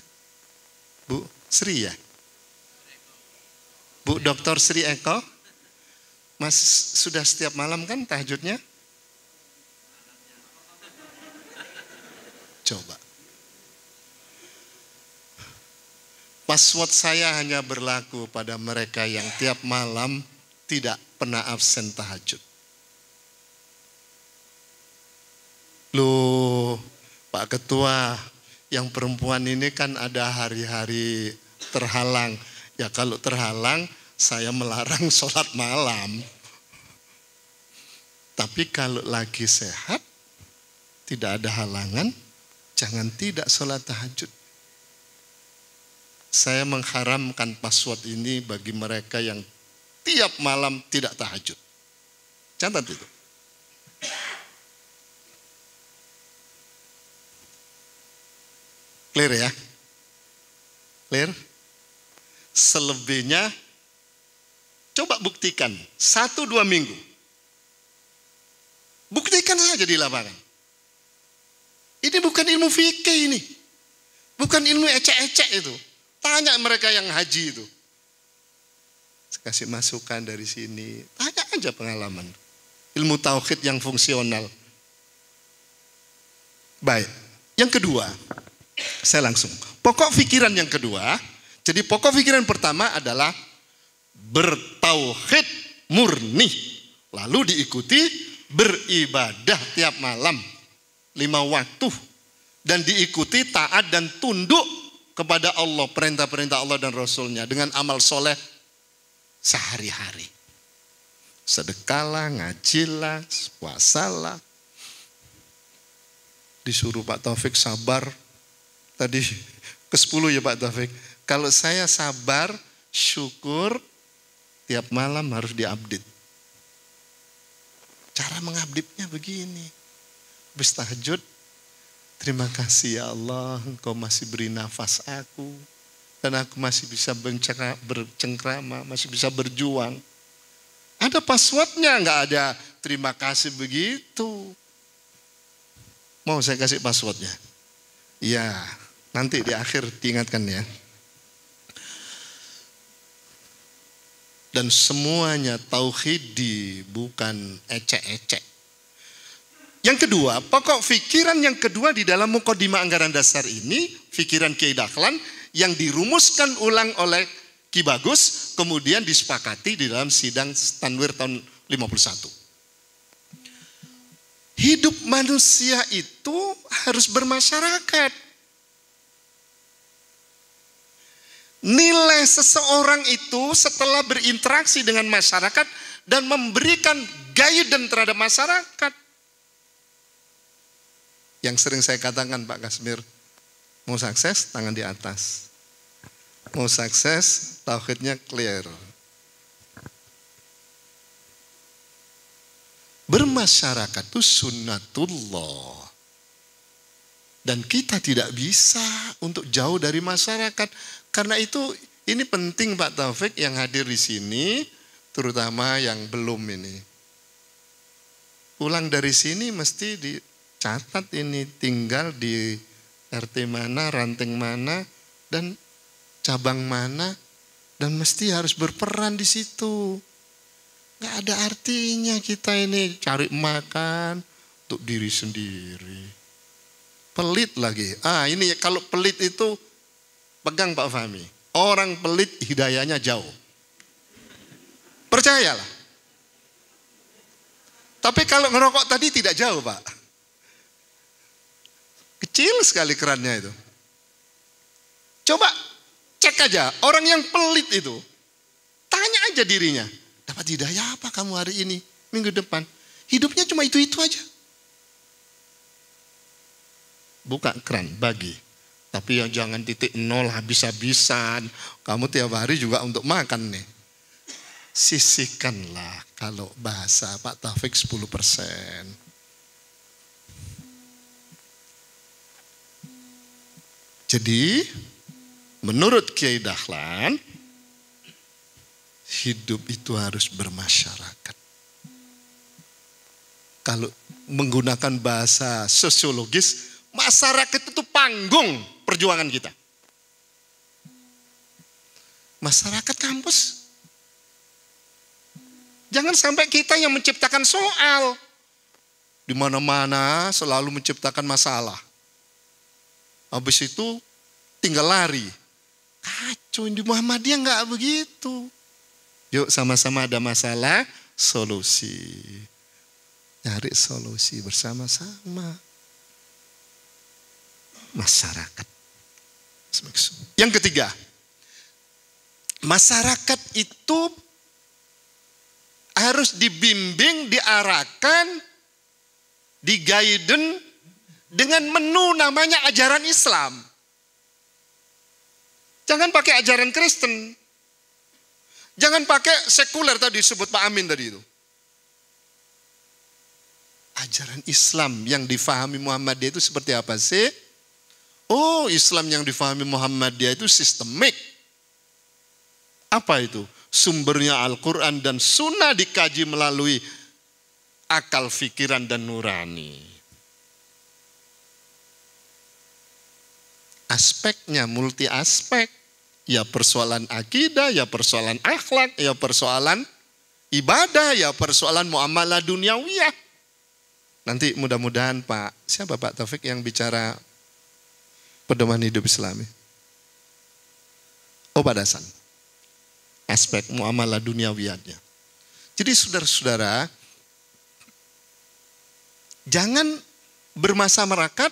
Bu Sri ya? Bu Dokter Sri Eko? Mas sudah setiap malam kan tahajudnya? Coba. Password saya hanya berlaku pada mereka yang tiap malam tidak pernah absen tahajud. Loh, Pak Ketua, yang perempuan ini kan ada hari-hari terhalang. Ya kalau terhalang, saya melarang sholat malam. Tapi kalau lagi sehat, tidak ada halangan, jangan tidak sholat tahajud. Saya mengharamkan password ini bagi mereka yang tiap malam tidak tahajud. Catat itu. Clear ya? Clear? Selebihnya coba buktikan 1-2 minggu. Buktikan saja di lapangan. Ini bukan ilmu fikih ini. Bukan ilmu ecek-ecek itu. Tanya mereka yang haji itu. Saya kasih masukan dari sini. Tanya aja pengalaman. Ilmu tauhid yang fungsional. Baik. Yang kedua. Saya langsung. Pokok pikiran yang kedua. Jadi pokok pikiran pertama adalah bertauhid murni. Lalu diikuti beribadah tiap malam 5 waktu. Dan diikuti taat dan tunduk kepada Allah, perintah-perintah Allah dan Rasulnya dengan amal soleh sehari-hari. Sedekahlah, ngajilah, puasalah. Disuruh Pak Taufik sabar. Tadi ke-10 ya Pak Taufik. Kalau saya sabar, syukur, tiap malam harus diupdate. Cara mengupdate-nya begini. Habis tahajud, terima kasih ya Allah, Engkau masih beri nafas aku. Dan aku masih bisa bercengkrama, masih bisa berjuang. Ada passwordnya, nggak ada terima kasih begitu. Mau saya kasih passwordnya? Iya, nanti di akhir diingatkan ya. Dan semuanya tauhidi, bukan ecek-ecek. Yang kedua, pokok pikiran yang kedua di dalam mukadimah anggaran dasar ini, pikiran Kiai Dahlan yang dirumuskan ulang oleh Ki Bagus, kemudian disepakati di dalam sidang Tanwir tahun 51. Hidup manusia itu harus bermasyarakat. Nilai seseorang itu setelah berinteraksi dengan masyarakat dan memberikan guidance terhadap masyarakat. Yang sering saya katakan Pak Kasmir, mau sukses tangan di atas. Mau sukses tauhidnya clear. Bermasyarakat itu sunnatullah. Dan kita tidak bisa untuk jauh dari masyarakat. Karena itu ini penting Pak Taufik yang hadir di sini, terutama yang belum ini. Pulang dari sini mesti dicatat ini tinggal di RT mana, ranting mana, dan cabang mana, dan mesti harus berperan di situ. Nggak ada artinya kita ini cari makan untuk diri sendiri. Pelit lagi. Ini kalau pelit itu pegang Pak Fahmi. Orang pelit hidayahnya jauh. Percayalah. Tapi kalau ngerokok tadi tidak jauh Pak. Kecil sekali kerannya itu. Coba cek aja orang yang pelit itu. Tanya aja dirinya. Dapat hidayah apa kamu hari ini, minggu depan? Hidupnya cuma itu-itu aja. Buka keran, bagi. Tapi yang jangan titik nol habis-habisan. Kamu tiap hari juga untuk makan nih. Sisihkanlah kalau bahasa Pak Taufik 10%. Jadi menurut Kiai Dahlan, hidup itu harus bermasyarakat. Kalau menggunakan bahasa sosiologis, masyarakat itu panggung perjuangan kita. Masyarakat kampus. Jangan sampai kita yang menciptakan soal. Di mana-mana selalu menciptakan masalah. Habis itu tinggal lari. Kacau, di Muhammadiyah enggak begitu. Yuk sama-sama ada masalah, solusi. Nyari solusi bersama-sama. Masyarakat. Yang ketiga, masyarakat itu harus dibimbing, diarahkan, di-guidance dengan menu namanya ajaran Islam. Jangan pakai ajaran Kristen. Jangan pakai sekuler tadi disebut Pak Amin tadi itu. Ajaran Islam yang difahami Muhammadiyah itu seperti apa sih? Oh, Islam yang difahami Muhammadiyah itu sistemik. Apa itu? Sumbernya Al-Quran dan Sunnah dikaji melalui akal, fikiran, dan nurani. Aspeknya multi aspek. Ya persoalan akidah, ya persoalan akhlak, ya persoalan ibadah, ya persoalan muamalah duniawiyah. Nanti mudah-mudahan siapa Pak Taufik yang bicara pedoman hidup Islami? Oh, Pak Dasan. Aspek muamalah duniawiyahnya. Jadi saudara-saudara, jangan bermasyarakat,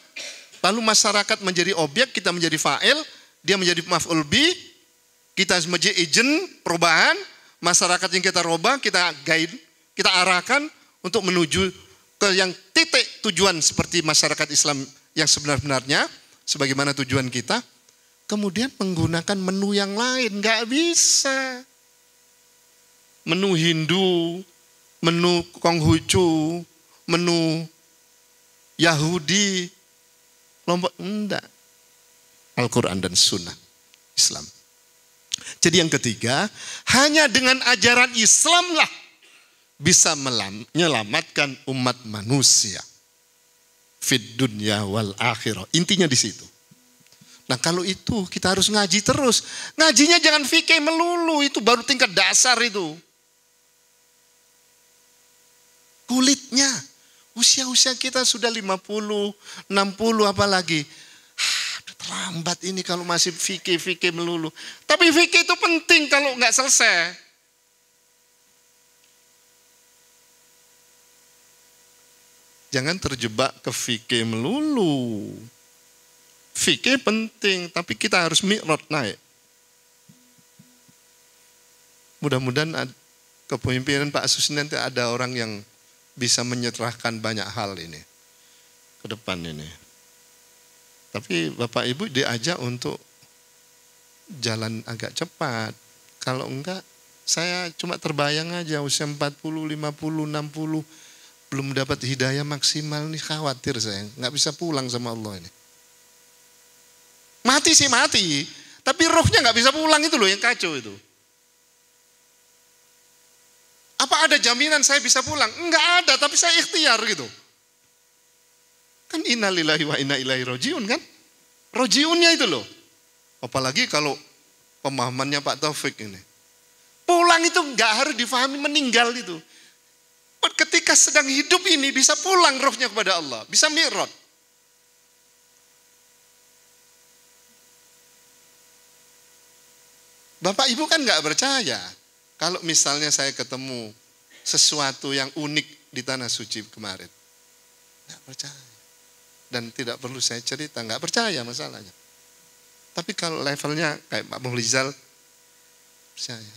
lalu masyarakat menjadi objek, kita menjadi fa'il, dia menjadi maf'ul bi, kita menjadi agent perubahan, masyarakat yang kita robah, kita guide, kita arahkan untuk menuju ke yang titik tujuan seperti masyarakat Islam yang sebenar-benarnya, sebagaimana tujuan kita, kemudian menggunakan menu yang lain, nggak bisa. Menu Hindu, menu Konghucu, menu Yahudi, kelompok enggak. Al-Quran dan Sunnah Islam. Jadi yang ketiga, hanya dengan ajaran Islamlah bisa menyelamatkan umat manusia fid dunya wal akhirah. Intinya di situ. Nah kalau itu kita harus ngaji terus. Ngajinya jangan fikih melulu, itu baru tingkat dasar itu. Kulitnya, usia-usia kita sudah 50, 60 apalagi. Udah terlambat ini kalau masih fikih melulu. Tapi fikih itu penting kalau nggak selesai. Jangan terjebak ke fikih melulu. Fikih penting, tapi kita harus mi'rad naik. Mudah-mudahan kepemimpinan Pak Susni nanti ada orang yang bisa menyerahkan banyak hal ini ke depan ini. Tapi Bapak Ibu diajak untuk jalan agak cepat. Kalau enggak, saya cuma terbayang aja usia 40, 50, 60 belum dapat hidayah maksimal nih, khawatir saya. Nggak bisa pulang sama Allah ini. Mati sih mati, tapi rohnya nggak bisa pulang, itu loh yang kacau itu. Apa ada jaminan saya bisa pulang? Enggak ada, tapi saya ikhtiar gitu. Kan innalillahi wa inna ilaihi rajiun kan? Rojiunnya itu loh. Apalagi kalau pemahamannya Pak Taufik ini. Pulang itu nggak harus difahami meninggal itu. Ketika sedang hidup ini bisa pulang rohnya kepada Allah, bisa mi'raj. Bapak Ibu kan nggak percaya kalau misalnya saya ketemu sesuatu yang unik di Tanah Suci kemarin. Nggak percaya. Dan tidak perlu saya cerita, nggak percaya masalahnya. Tapi kalau levelnya kayak Pak Muhlizal, percaya.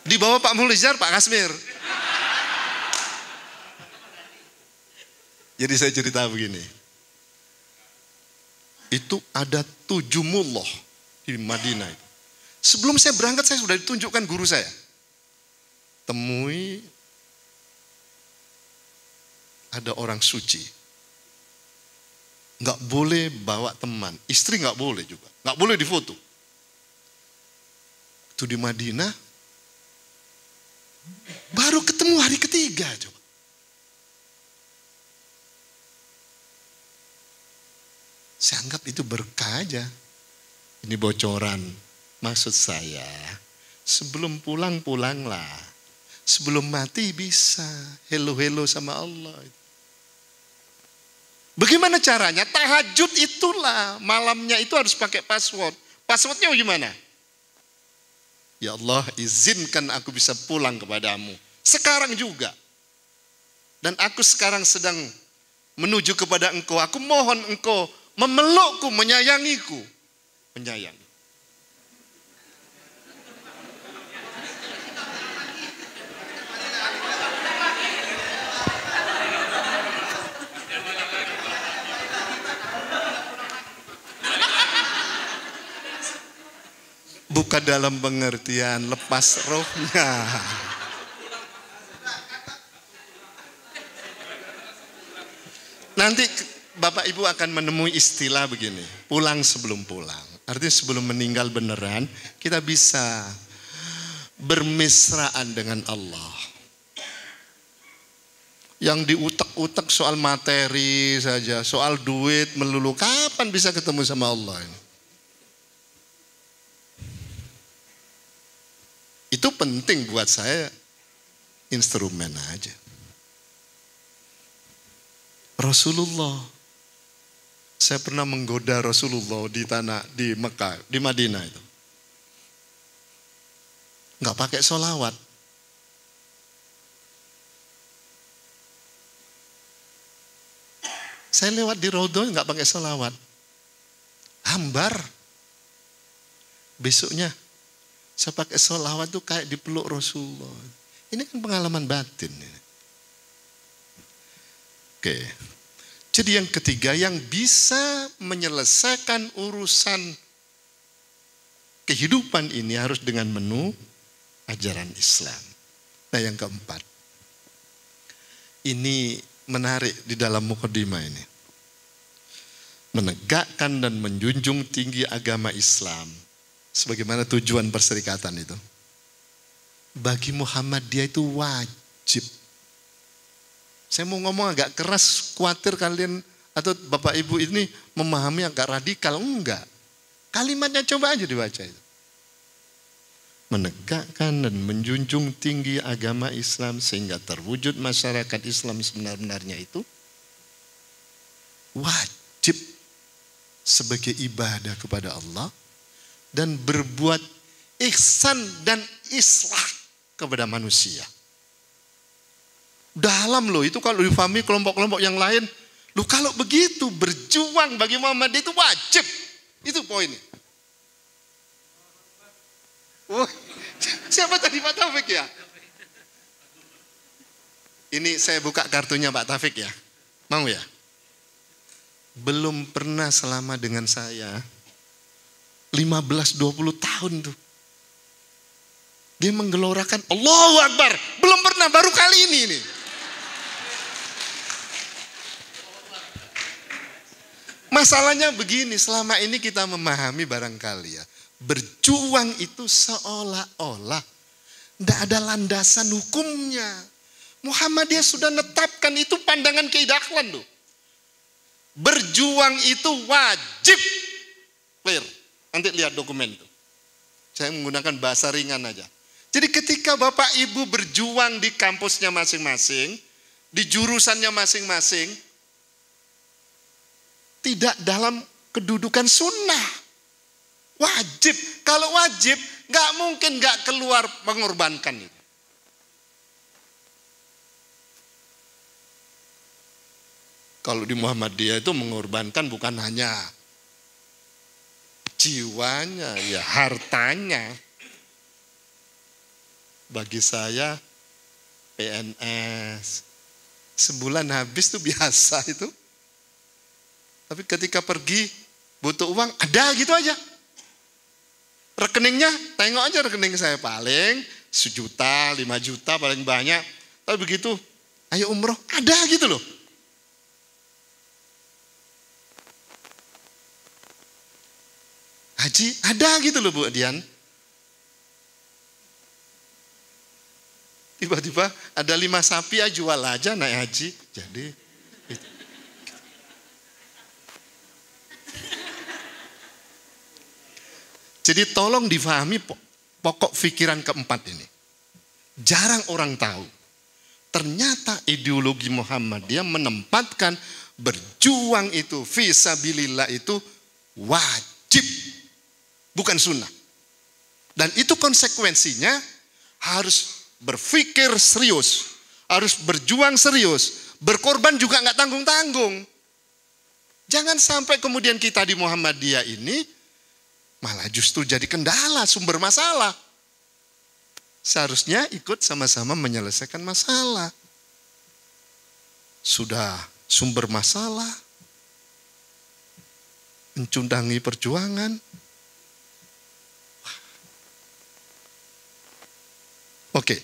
Di bawah Pak Muhlizar, Pak Kasmir. Jadi saya cerita begini. Itu ada 7 mullah di Madinah. Sebelum saya berangkat saya sudah ditunjukkan guru saya. Temui ada orang suci. Nggak boleh bawa teman. Istri nggak boleh juga. Nggak boleh difoto. Itu di Madinah. Baru ketemu hari ketiga coba. Saya anggap itu berkah aja. Ini bocoran. Maksud saya, sebelum pulang, pulanglah. Sebelum mati bisa. Hello-hello sama Allah. Bagaimana caranya? Tahajud itulah. Malamnya itu harus pakai password. Passwordnya gimana? Ya Allah, izinkan aku bisa pulang kepadamu. Sekarang juga. Dan aku sekarang sedang menuju kepada engkau. Aku mohon engkau memelukku, menyayangiku. Menyayangi. Bukan dalam pengertian lepas rohnya. Nanti Bapak Ibu akan menemui istilah begini, pulang sebelum pulang. Artinya sebelum meninggal beneran, kita bisa bermesraan dengan Allah. Yang diutak-utak soal materi saja, soal duit melulu, kapan bisa ketemu sama Allah ini? Itu penting buat saya, instrumen aja. Rasulullah, saya pernah menggoda Rasulullah di Mekah, di Madinah itu. Nggak pakai sholawat. Saya lewat di Raudhah nggak pakai sholawat. Hambar. Besoknya saya pakai sholawat tuh kayak dipeluk Rasulullah. Ini kan pengalaman batin. Oke. Jadi yang ketiga yang bisa menyelesaikan urusan kehidupan ini harus dengan menu ajaran Islam. Nah yang keempat. Ini menarik di dalam mukadimah ini. Menegakkan dan menjunjung tinggi agama Islam Sebagaimana tujuan perserikatan itu. Bagi Muhammadiyah itu wajib. Saya mau ngomong agak keras, khawatir kalian atau Bapak Ibu ini memahami agak radikal. Enggak. Kalimatnya coba aja dibaca itu. Menegakkan dan menjunjung tinggi agama Islam sehingga terwujud masyarakat Islam sebenar-benarnya itu wajib sebagai ibadah kepada Allah dan berbuat ihsan dan islah kepada manusia. Dalam loh itu kalau difahami kelompok-kelompok yang lain, loh kalau begitu berjuang bagi Muhammad itu wajib. Itu poinnya. Oh, siapa tadi Pak Taufik ya? Ini saya buka kartunya Pak Taufik ya. Mau ya? Belum pernah selama dengan saya 15-20 tahun tuh. Dia menggelorakan Allahu Akbar. Belum pernah, baru kali ini nih. Masalahnya begini, selama ini kita memahami barangkali ya. Berjuang itu seolah-olah tidak ada landasan hukumnya. Muhammadiyah sudah netapkan itu pandangan keidaklan loh. Berjuang itu wajib. Clear. Nanti lihat dokumen itu. Saya menggunakan bahasa ringan aja. Jadi ketika Bapak Ibu berjuang di kampusnya masing-masing, di jurusannya masing-masing, tidak dalam kedudukan sunnah. Wajib. Kalau wajib, nggak mungkin nggak keluar mengorbankan itu. Kalau di Muhammadiyah itu mengorbankan bukan hanya jiwanya, ya hartanya. Bagi saya PNS sebulan habis tuh biasa itu. Tapi ketika pergi butuh uang ada gitu aja. Rekeningnya tengok aja rekening saya paling 1 juta, 5 juta paling banyak. Tapi begitu ayo umroh ada gitu loh. Haji ada gitu loh Bu Dian. Tiba-tiba ada 5 sapi jual aja naik haji. Jadi gitu. Jadi tolong difahami pokok pikiran keempat ini. Jarang orang tahu. Ternyata ideologi Muhammadiyah menempatkan berjuang itu fisabilillah itu wajib. Bukan sunnah. Dan itu konsekuensinya harus berpikir serius. Harus berjuang serius. Berkorban juga nggak tanggung-tanggung. Jangan sampai kemudian kita di Muhammadiyah ini malah justru jadi kendala, sumber masalah. Seharusnya ikut sama-sama menyelesaikan masalah. Sudah sumber masalah, mencundangi perjuangan. Oke,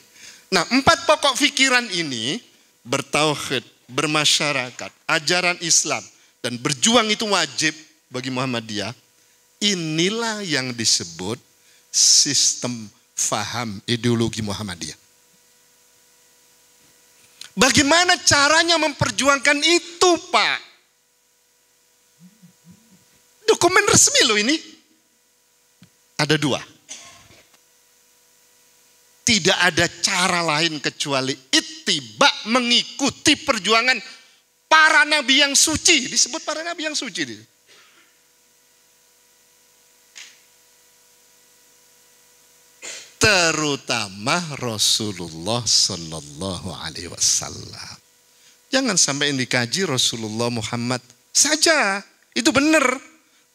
nah 4 pokok pikiran ini, bertauhid, bermasyarakat, ajaran Islam, dan berjuang itu wajib bagi Muhammadiyah. Inilah yang disebut sistem faham ideologi Muhammadiyah. Bagaimana caranya memperjuangkan itu, Pak? Dokumen resmi loh ini. Ada 2. Tidak ada cara lain kecuali ittiba, mengikuti perjuangan para nabi yang suci. Disebut para nabi yang suci. Terutama Rasulullah Sallallahu Alaihi Wasallam. Jangan sampai yang dikaji Rasulullah Muhammad saja. Itu benar.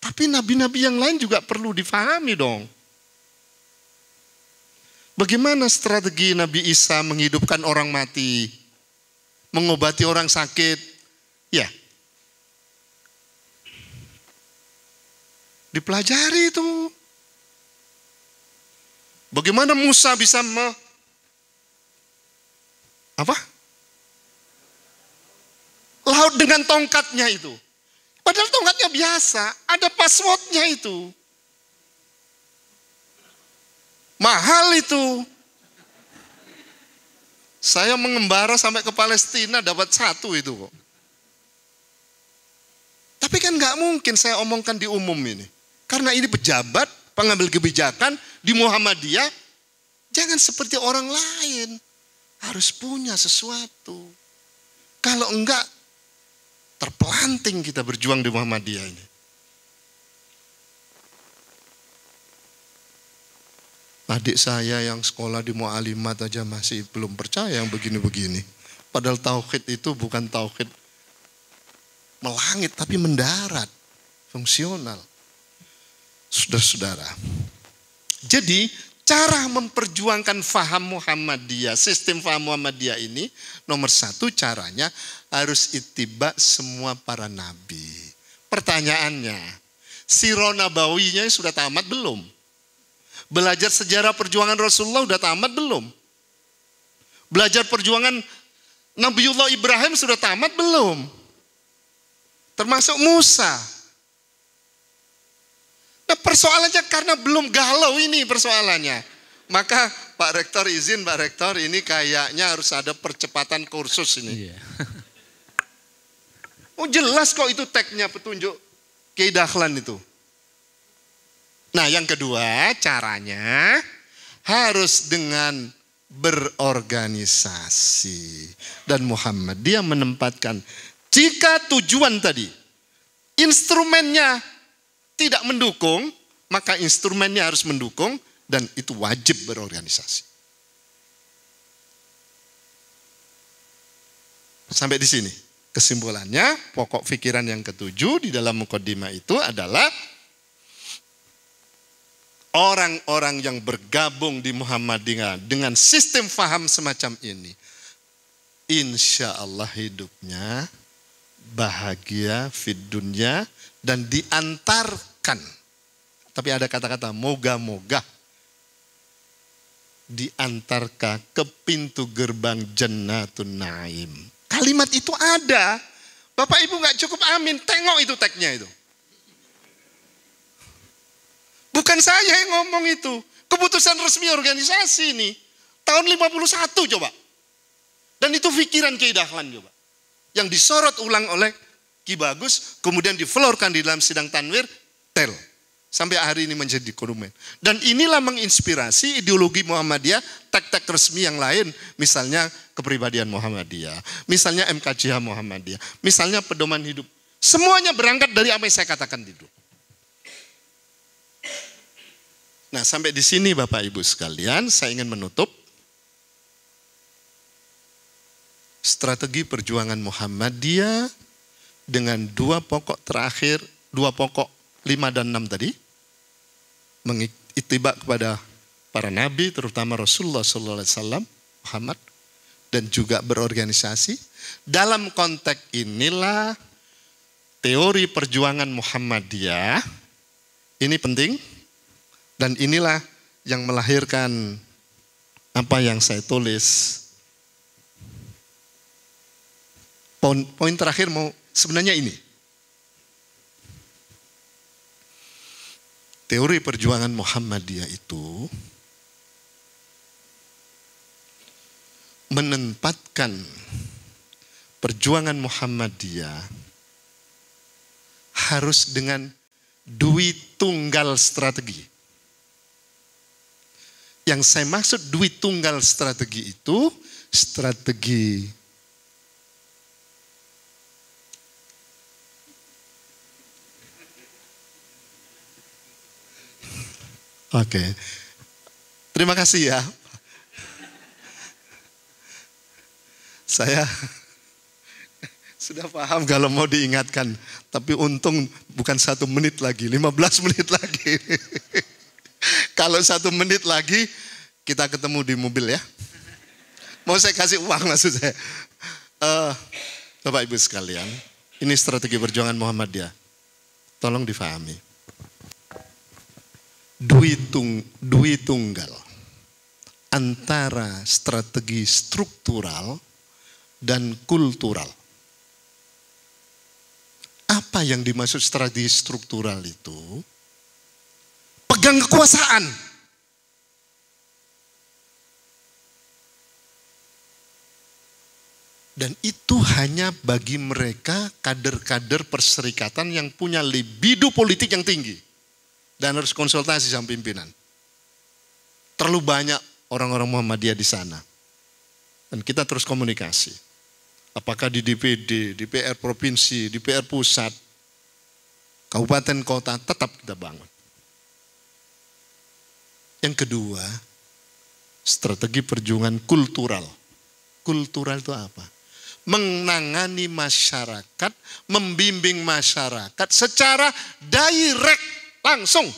Tapi nabi-nabi yang lain juga perlu difahami dong. Bagaimana strategi Nabi Isa menghidupkan orang mati, mengobati orang sakit? Ya, dipelajari itu. Bagaimana Musa bisa laut dengan tongkatnya itu? Padahal tongkatnya biasa, ada passwordnya itu. Mahal itu. Saya mengembara sampai ke Palestina dapat 1 itu kok. Tapi kan nggak mungkin saya omongkan di umum ini. Karena ini pejabat, pengambil kebijakan di Muhammadiyah. Jangan seperti orang lain. Harus punya sesuatu. Kalau enggak, terpelanting kita berjuang di Muhammadiyah ini. Adik saya yang sekolah di Mu'alimat aja masih belum percaya yang begini-begini. Padahal tauhid itu bukan tauhid melangit tapi mendarat, fungsional. Saudara-saudara. Jadi cara memperjuangkan faham Muhammadiyah, sistem faham Muhammadiyah ini nomor 1 caranya harus ittiba semua para nabi. Pertanyaannya, Sirah Nabawinya sudah tamat belum? Belajar sejarah perjuangan Rasulullah sudah tamat belum? Belajar perjuangan Nabiullah Ibrahim sudah tamat belum? Termasuk Musa. Nah persoalannya karena belum galau ini persoalannya. Maka Pak Rektor izin Pak Rektor ini kayaknya harus ada percepatan kursus ini. Oh jelas kok itu tagnya petunjuk Kiai Dahlan itu. Nah yang kedua caranya harus dengan berorganisasi. Dan Muhammadiyah menempatkan jika tujuan tadi instrumennya tidak mendukung, maka instrumennya harus mendukung dan itu wajib berorganisasi. Sampai di sini. Kesimpulannya pokok pikiran yang ketujuh di dalam mukaddimah itu adalah orang-orang yang bergabung di Muhammadiyah dengan sistem faham semacam ini, insya Allah hidupnya bahagia fid dunya dan diantarkan. Tapi ada kata-kata moga-moga diantarkan ke pintu gerbang Jannatun Naim. Kalimat itu ada. Bapak Ibu nggak cukup amin, tengok itu tagnya itu. Bukan saya yang ngomong itu. Keputusan resmi organisasi ini. Tahun 51 coba. Dan itu pikiran Kiai Dahlan coba. Yang disorot ulang oleh Ki Bagus. Kemudian diflorkan di dalam sidang tanwir. Tel. Sampai hari ini menjadi dokumen. Dan inilah menginspirasi ideologi Muhammadiyah. Tag-tag resmi yang lain. Misalnya kepribadian Muhammadiyah. Misalnya MKJH Muhammadiyah. Misalnya pedoman hidup. Semuanya berangkat dari apa yang saya katakan dulu. Nah sampai di sini Bapak Ibu sekalian saya ingin menutup strategi perjuangan Muhammadiyah dengan 2 pokok terakhir, 2 pokok 5 dan 6 tadi. Mengittiba kepada para nabi terutama Rasulullah SAW Muhammad dan juga berorganisasi. Dalam konteks inilah teori perjuangan Muhammadiyah ini penting. Dan inilah yang melahirkan apa yang saya tulis. Poin terakhir mau sebenarnya ini. Teori perjuangan Muhammadiyah itu menempatkan perjuangan Muhammadiyah harus dengan dui tunggal strategi. Yang saya maksud duit tunggal strategi itu strategi Oke. Terima kasih ya. Saya sudah paham kalau mau diingatkan, tapi untung bukan 1 menit lagi, 15 menit lagi. Kalau 1 menit lagi kita ketemu di mobil ya. Mau saya kasih uang maksud saya. Bapak Ibu sekalian, ini strategi perjuangan Muhammadiyah. Tolong difahami. Dui tunggal antara strategi struktural dan kultural. Apa yang dimaksud strategi struktural itu? Pegang kekuasaan. Dan itu hanya bagi mereka kader-kader perserikatan yang punya libido politik yang tinggi. Dan harus konsultasi sama pimpinan. Terlalu banyak orang-orang Muhammadiyah di sana. Dan kita terus komunikasi. Apakah di DPD, DPR provinsi, DPR pusat, kabupaten kota, tetap kita bangun. Yang kedua, strategi perjuangan kultural. Kultural itu apa? Menangani masyarakat, membimbing masyarakat secara direct, langsung.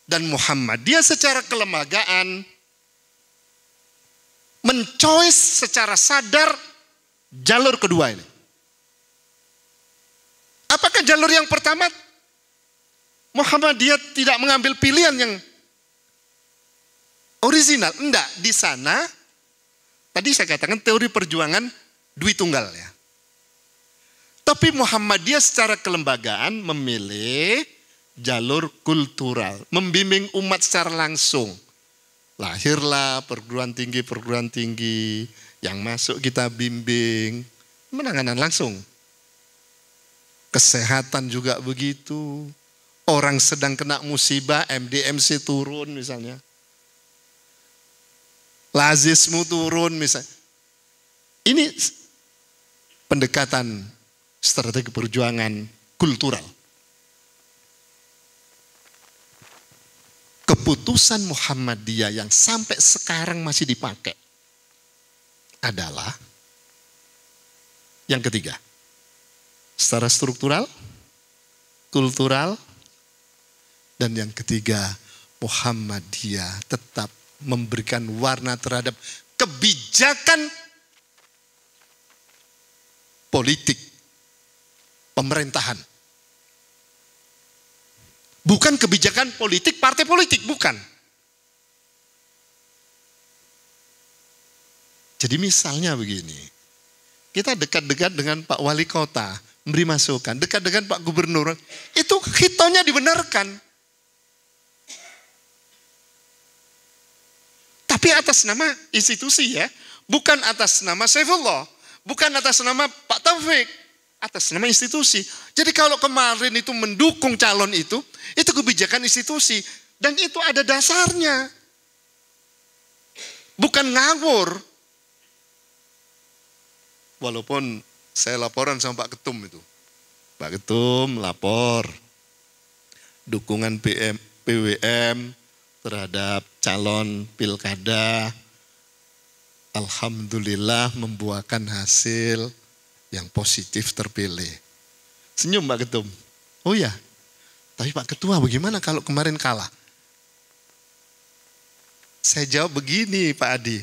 Dan Muhammadiyah secara kelembagaan men-choice secara sadar jalur kedua ini. Apakah jalur yang pertama Muhammadiyah tidak mengambil pilihan yang original? Enggak, di sana tadi saya katakan teori perjuangan Dwi Tunggal ya. Tapi Muhammadiyah secara kelembagaan memilih jalur kultural, membimbing umat secara langsung. Lahirlah perguruan tinggi yang masuk kita bimbing, penanganan langsung. Kesehatan juga begitu. Orang sedang kena musibah, MDMC turun misalnya. Lazismu turun misalnya. Ini pendekatan strategi perjuangan kultural. Keputusan Muhammadiyah yang sampai sekarang masih dipakai adalah yang ketiga. Secara struktural, kultural, dan yang ketiga Muhammadiyah tetap memberikan warna terhadap kebijakan politik pemerintahan. Bukan kebijakan politik partai politik, bukan. Jadi misalnya begini, kita dekat-dekat dengan Pak Wali Kota, memberi masukan, dekat dengan Pak Gubernur, itu hitonya dibenarkan. Tapi atas nama institusi ya, bukan atas nama Saifullah, bukan atas nama Pak Taufik, atas nama institusi. Jadi kalau kemarin itu mendukung calon itu kebijakan institusi. Dan itu ada dasarnya. Bukan ngawur. Walaupun saya laporan sama Pak Ketum itu. Pak Ketum lapor dukungan PWM terhadap calon pilkada, alhamdulillah membuahkan hasil yang positif terpilih. Senyum Pak Ketum. Oh ya, tapi Pak Ketua bagaimana kalau kemarin kalah? Saya jawab begini Pak Adi.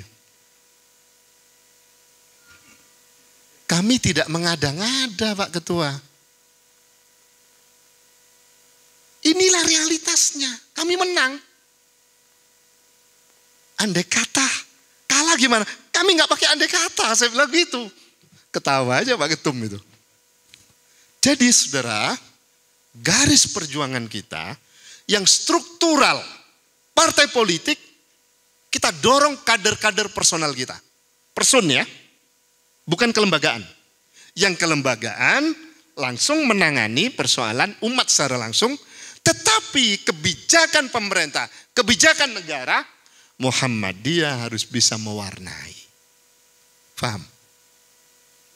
Kami tidak mengada-ngada Pak Ketua. Inilah realitasnya, kami menang. Andai kata, kalah gimana? Kami nggak pakai andai kata, saya bilang gitu. Ketawa aja Pak Ketum itu. Jadi saudara, garis perjuangan kita yang struktural, partai politik, kita dorong kader-kader personal kita. Person ya, bukan kelembagaan. Yang kelembagaan langsung menangani persoalan umat secara langsung, tetapi kebijakan pemerintah, kebijakan negara, Muhammadiyah harus bisa mewarnai. Paham?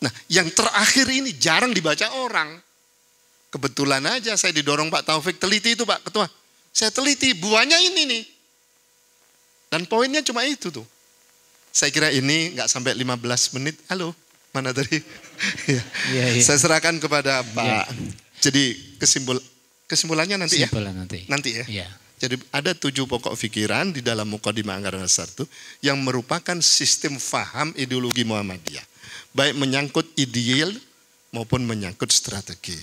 Nah, yang terakhir ini jarang dibaca orang. Kebetulan aja saya didorong Pak Taufik, teliti itu Pak Ketua. Saya teliti, buahnya ini nih. Dan poinnya cuma itu tuh. Saya kira ini nggak sampai 15 menit. Halo, mana tadi? Ya. Saya serahkan kepada Pak. Jadi kesimpulannya nanti ya? Nanti ya? Ya. Jadi ada 7 pokok pikiran di dalam Mukadimah Anggaran Dasar itu yang merupakan sistem faham ideologi Muhammadiyah. Baik menyangkut ideal maupun menyangkut strategi.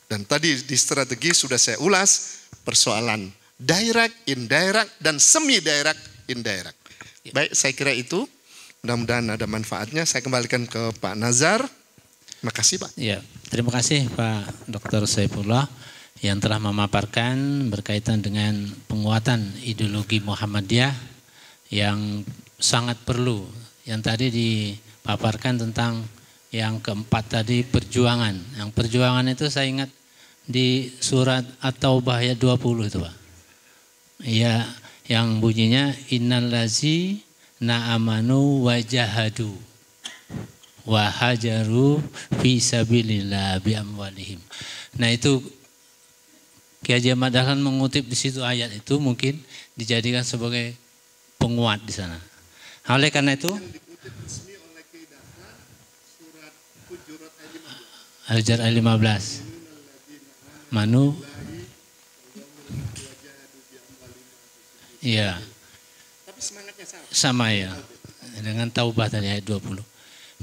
Dan tadi di strategi sudah saya ulas persoalan direct, indirect, dan semi-direct, indirect. Baik, saya kira itu. Mudah-mudahan ada manfaatnya. Saya kembalikan ke Pak Nazar. Terima kasih Pak. Ya, terima kasih Pak Dr. Saifullah yang telah memaparkan berkaitan dengan penguatan ideologi Muhammadiyah yang sangat perlu. Yang tadi paparkan tentang yang keempat tadi, perjuangan. Yang perjuangan itu saya ingat di surat At-Taubah ayat 20 itu Pak. Ya, yang bunyinya innallazi na'amanu wajahadu wahajaru fi sabilillah bi amwalihim. Nah itu Kiai Haji Ahmad Dahlan mengutip di situ ayat itu mungkin dijadikan sebagai penguat di sana. Oleh karena itu Al-Jar ayat 15. Manu. Iya. Tapi semangatnya sama ya. Dengan Taubah tadi ayat 20.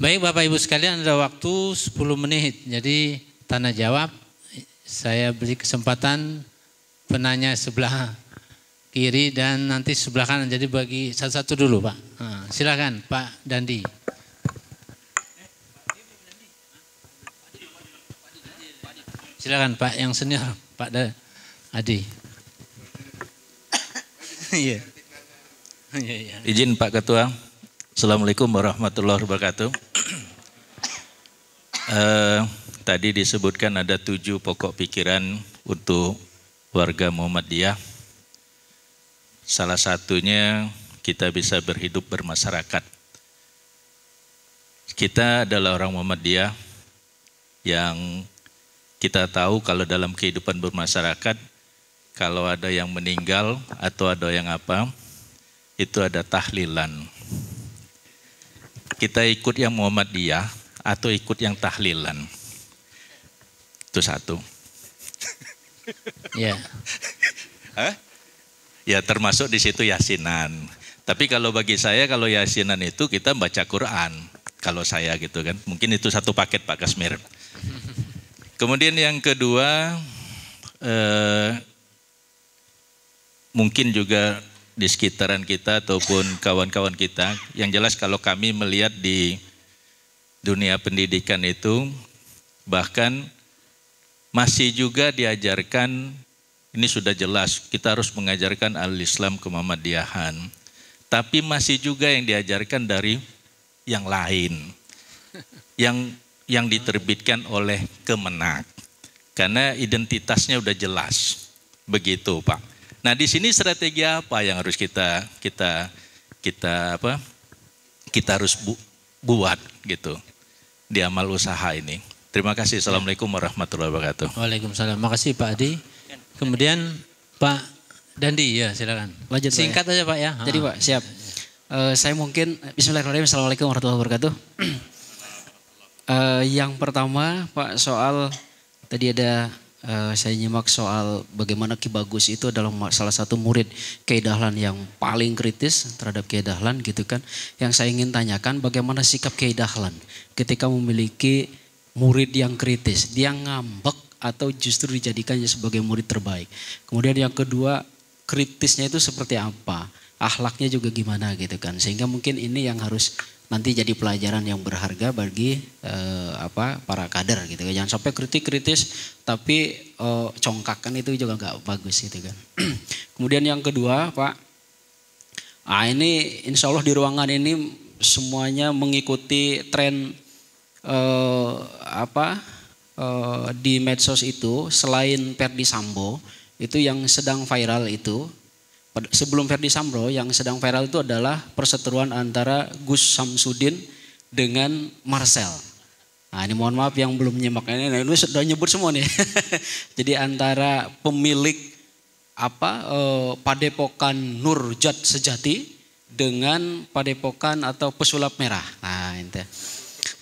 Baik Bapak Ibu sekalian, ada waktu 10 menit. Jadi tanya jawab. Saya beri kesempatan penanya sebelah kiri dan nanti sebelah kanan. Jadi bagi satu-satu dulu Pak. Nah, silakan Pak Dandi. Silakan Pak yang senior, Pak Adi. Iya. Izin Pak Ketua. Assalamualaikum warahmatullahi wabarakatuh. Tadi disebutkan ada 7 pokok pikiran untuk warga Muhammadiyah. Salah satunya kita bisa berhidup bermasyarakat. Kita adalah orang Muhammadiyah yang kita tahu kalau dalam kehidupan bermasyarakat, kalau ada yang meninggal atau ada yang apa, itu ada tahlilan. Kita ikut yang Muhammadiyah atau ikut yang tahlilan. Itu satu. Ya. Ya termasuk di situ yasinan. Tapi kalau bagi saya kalau yasinan itu kita baca Quran. Kalau saya gitu kan. Mungkin itu satu paket Pak Kasmir. Kemudian yang kedua mungkin juga di sekitaran kita ataupun kawan-kawan kita. Yang jelas kalau kami melihat di dunia pendidikan itu bahkan masih juga diajarkan, ini sudah jelas, kita harus mengajarkan al-Islam ke Muhammadiyahan. Tapi masih juga yang diajarkan dari yang lain. Yang diterbitkan oleh Kemenak. Karena identitasnya udah jelas. Begitu Pak. Nah di sini strategi apa yang harus kita harus buat gitu di amal usaha ini. Terima kasih. Assalamualaikum warahmatullahi wabarakatuh. Waalaikumsalam. Makasih Pak Adi. Kemudian Pak Dandi, ya silakan. Lanjut singkat Pak, aja Pak ya. Jadi Pak, siap. Saya mungkin, bismillahirrahmanirrahim, assalamualaikum warahmatullahi wabarakatuh. Yang pertama Pak, soal tadi ada saya nyimak soal bagaimana Ki Bagus itu adalah salah satu murid Kiai Dahlan yang paling kritis terhadap Kiai Dahlan gitu kan. Yang saya ingin tanyakan bagaimana sikap Kiai Dahlan ketika memiliki murid yang kritis, dia ngambek atau justru dijadikannya sebagai murid terbaik. Kemudian yang kedua, kritisnya itu seperti apa, akhlaknya juga gimana gitu kan. Sehingga mungkin ini yang harus nanti jadi pelajaran yang berharga bagi para kader gitu kan. Jangan sampai kritis tapi congkakan itu juga nggak bagus gitu kan. Kemudian yang kedua Pak, ini insya Allah di ruangan ini semuanya mengikuti tren di medsos itu. Selain Ferdi Sambo itu yang sedang viral itu, sebelum Ferdi Sambo yang sedang viral itu adalah perseteruan antara Gus Samsudin dengan Marcel. Nah ini mohon maaf yang belum nyimak ini sudah nyebut semua nih. Jadi antara pemilik Padepokan Nurjat Sejati dengan Padepokan atau Pesulap Merah. Nah itu.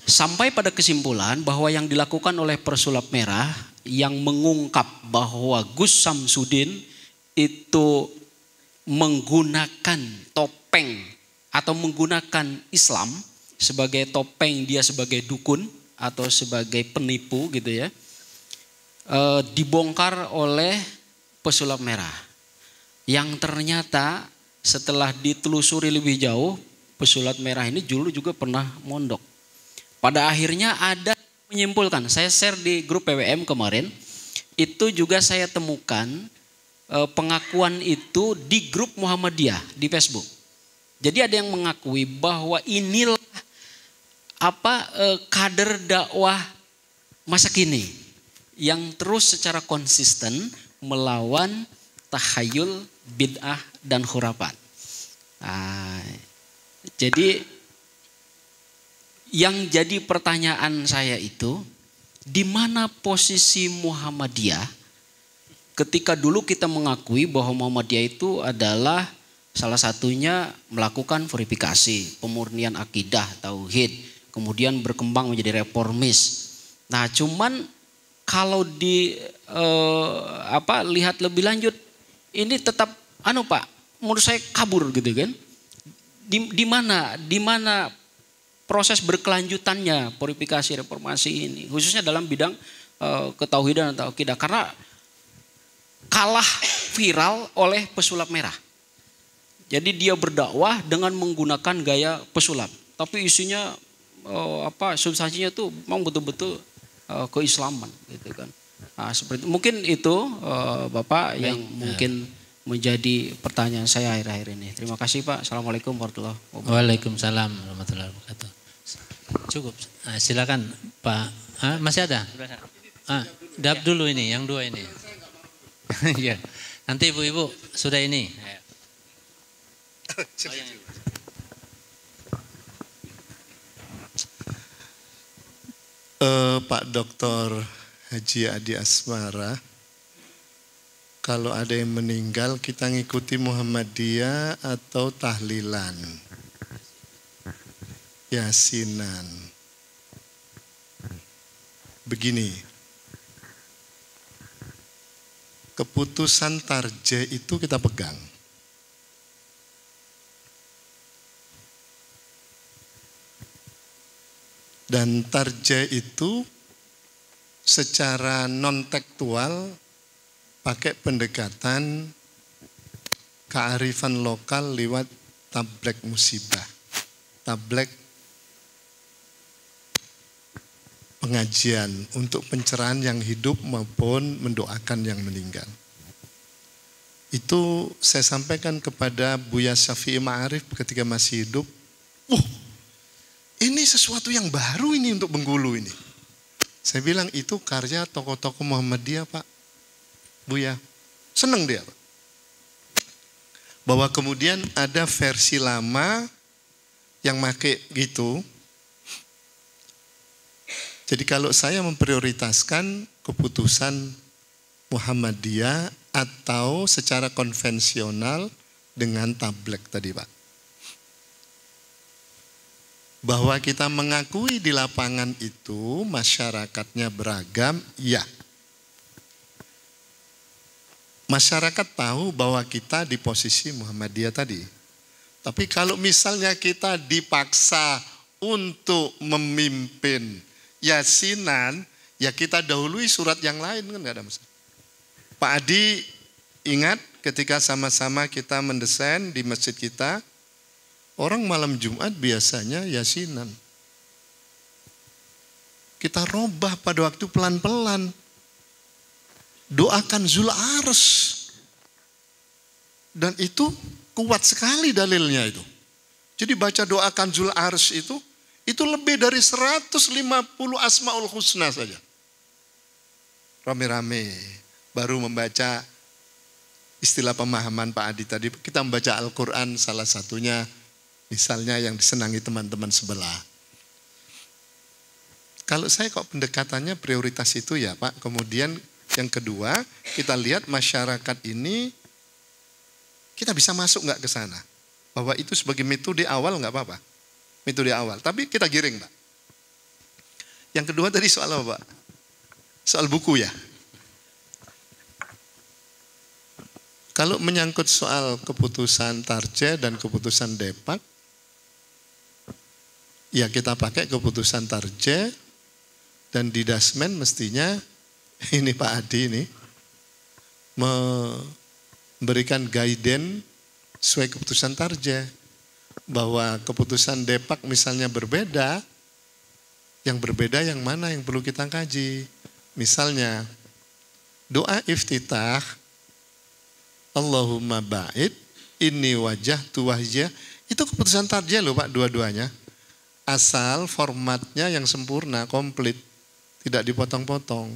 Sampai pada kesimpulan bahwa yang dilakukan oleh Pesulap Merah yang mengungkap bahwa Gus Samsudin itu menggunakan topeng atau menggunakan Islam sebagai topeng, dia sebagai dukun atau sebagai penipu gitu ya, dibongkar oleh Pesulap Merah. Yang ternyata setelah ditelusuri lebih jauh, Pesulap Merah ini dulu juga pernah mondok. Pada akhirnya ada menyimpulkan, saya share di grup PWM kemarin, itu juga saya temukan pengakuan itu di grup Muhammadiyah di Facebook. Jadi ada yang mengakui bahwa inilah kader dakwah masa kini yang terus secara konsisten melawan tahayul, bid'ah dan khurafat. Jadi yang jadi pertanyaan saya itu, di mana posisi Muhammadiyah ketika dulu kita mengakui bahwa Muhammadiyah itu adalah salah satunya melakukan verifikasi, pemurnian akidah, tauhid, kemudian berkembang menjadi reformis. Nah, cuman kalau lihat lebih lanjut, ini tetap Pak, menurut saya kabur gitu kan. Di mana proses berkelanjutannya purifikasi reformasi ini, khususnya dalam bidang ketauhidan atau akidah, karena kalah viral oleh pesulap merah. Jadi dia berdakwah dengan menggunakan gaya pesulap, tapi isinya substansinya tuh memang betul-betul keislaman gitu kan. Nah, seperti mungkin itu Bapak yang mungkin menjadi pertanyaan saya akhir-akhir ini. Terima kasih Pak. Assalamualaikum warahmatullahi wabarakatuh. Waalaikumsalam warahmatullahi wabarakatuh. Cukup. Silakan Pak. Masih ada? Dap dulu ini, yang dua ini. Ya. Nanti ibu-ibu sudah ini. Pak Dr. Haji Adi Asmara, kalau ada yang meninggal kita ngikuti Muhammadiyah atau tahlilan, yasinan. Begini, keputusan tarjih itu kita pegang. Dan tarjih itu secara non-tekstual pakai pendekatan kearifan lokal lewat tablek musibah, tablek pengajian untuk pencerahan yang hidup maupun mendoakan yang meninggal. Itu saya sampaikan kepada Buya Syafi'i Ma'arif ketika masih hidup. Ini sesuatu yang baru ini untuk Bengkulu ini. Saya bilang itu karya tokoh-tokoh Muhammadiyah Pak Buya. Senang dia Pak. Bahwa kemudian ada versi lama yang make gitu. Jadi kalau saya memprioritaskan keputusan Muhammadiyah atau secara konvensional dengan tablek tadi Pak. Bahwa kita mengakui di lapangan itu masyarakatnya beragam, ya. Masyarakat tahu bahwa kita di posisi Muhammadiyah tadi. Tapi kalau misalnya kita dipaksa untuk memimpin yasinan, ya kita dahului surat yang lain kan gak ada masalah. Pak Adi ingat ketika sama-sama kita mendesain di masjid kita, orang malam Jumat biasanya yasinan. Kita robah pada waktu pelan-pelan. Doakan Zul Ars. Dan itu kuat sekali dalilnya itu. Jadi baca doakan Zul Ars itu lebih dari 150 Asmaul Husna saja. Rame-rame baru membaca istilah pemahaman Pak Adi tadi. Kita membaca Al-Quran salah satunya. Misalnya yang disenangi teman-teman sebelah. Kalau saya kok pendekatannya prioritas itu ya Pak. Kemudian yang kedua kita lihat masyarakat ini kita bisa masuk nggak ke sana. Bahwa itu sebagai metode awal nggak apa-apa. Metode awal. Tapi kita giring Pak. Yang kedua tadi soal apa Pak? Soal buku ya. Kalau menyangkut soal keputusan tarjih dan keputusan depak, ya kita pakai keputusan tarjih dan di dasmen mestinya ini Pak Adi ini memberikan guidance sesuai keputusan tarjih bahwa keputusan depak misalnya berbeda, yang berbeda yang mana yang perlu kita kaji. Misalnya doa iftitah Allahumma ba'id inni wajjahtu wajhiyya itu keputusan tarjih loh Pak dua-duanya. Asal formatnya yang sempurna, komplit, tidak dipotong-potong.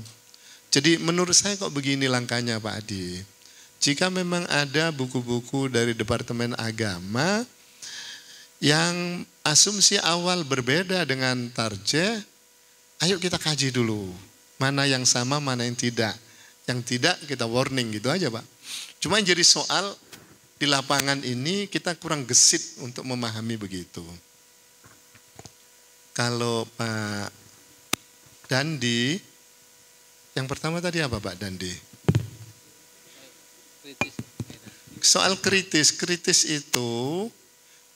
Jadi menurut saya kok begini langkahnya Pak Adi. Jika memang ada buku-buku dari Departemen Agama yang asumsi awal berbeda dengan tarjeh, ayo kita kaji dulu. Mana yang sama, mana yang tidak. Yang tidak kita warning gitu aja Pak. Cuma yang jadi soal di lapangan ini kita kurang gesit untuk memahami begitu. Kalau Pak Dandi, yang pertama tadi apa Pak Dandi? Soal kritis. Kritis itu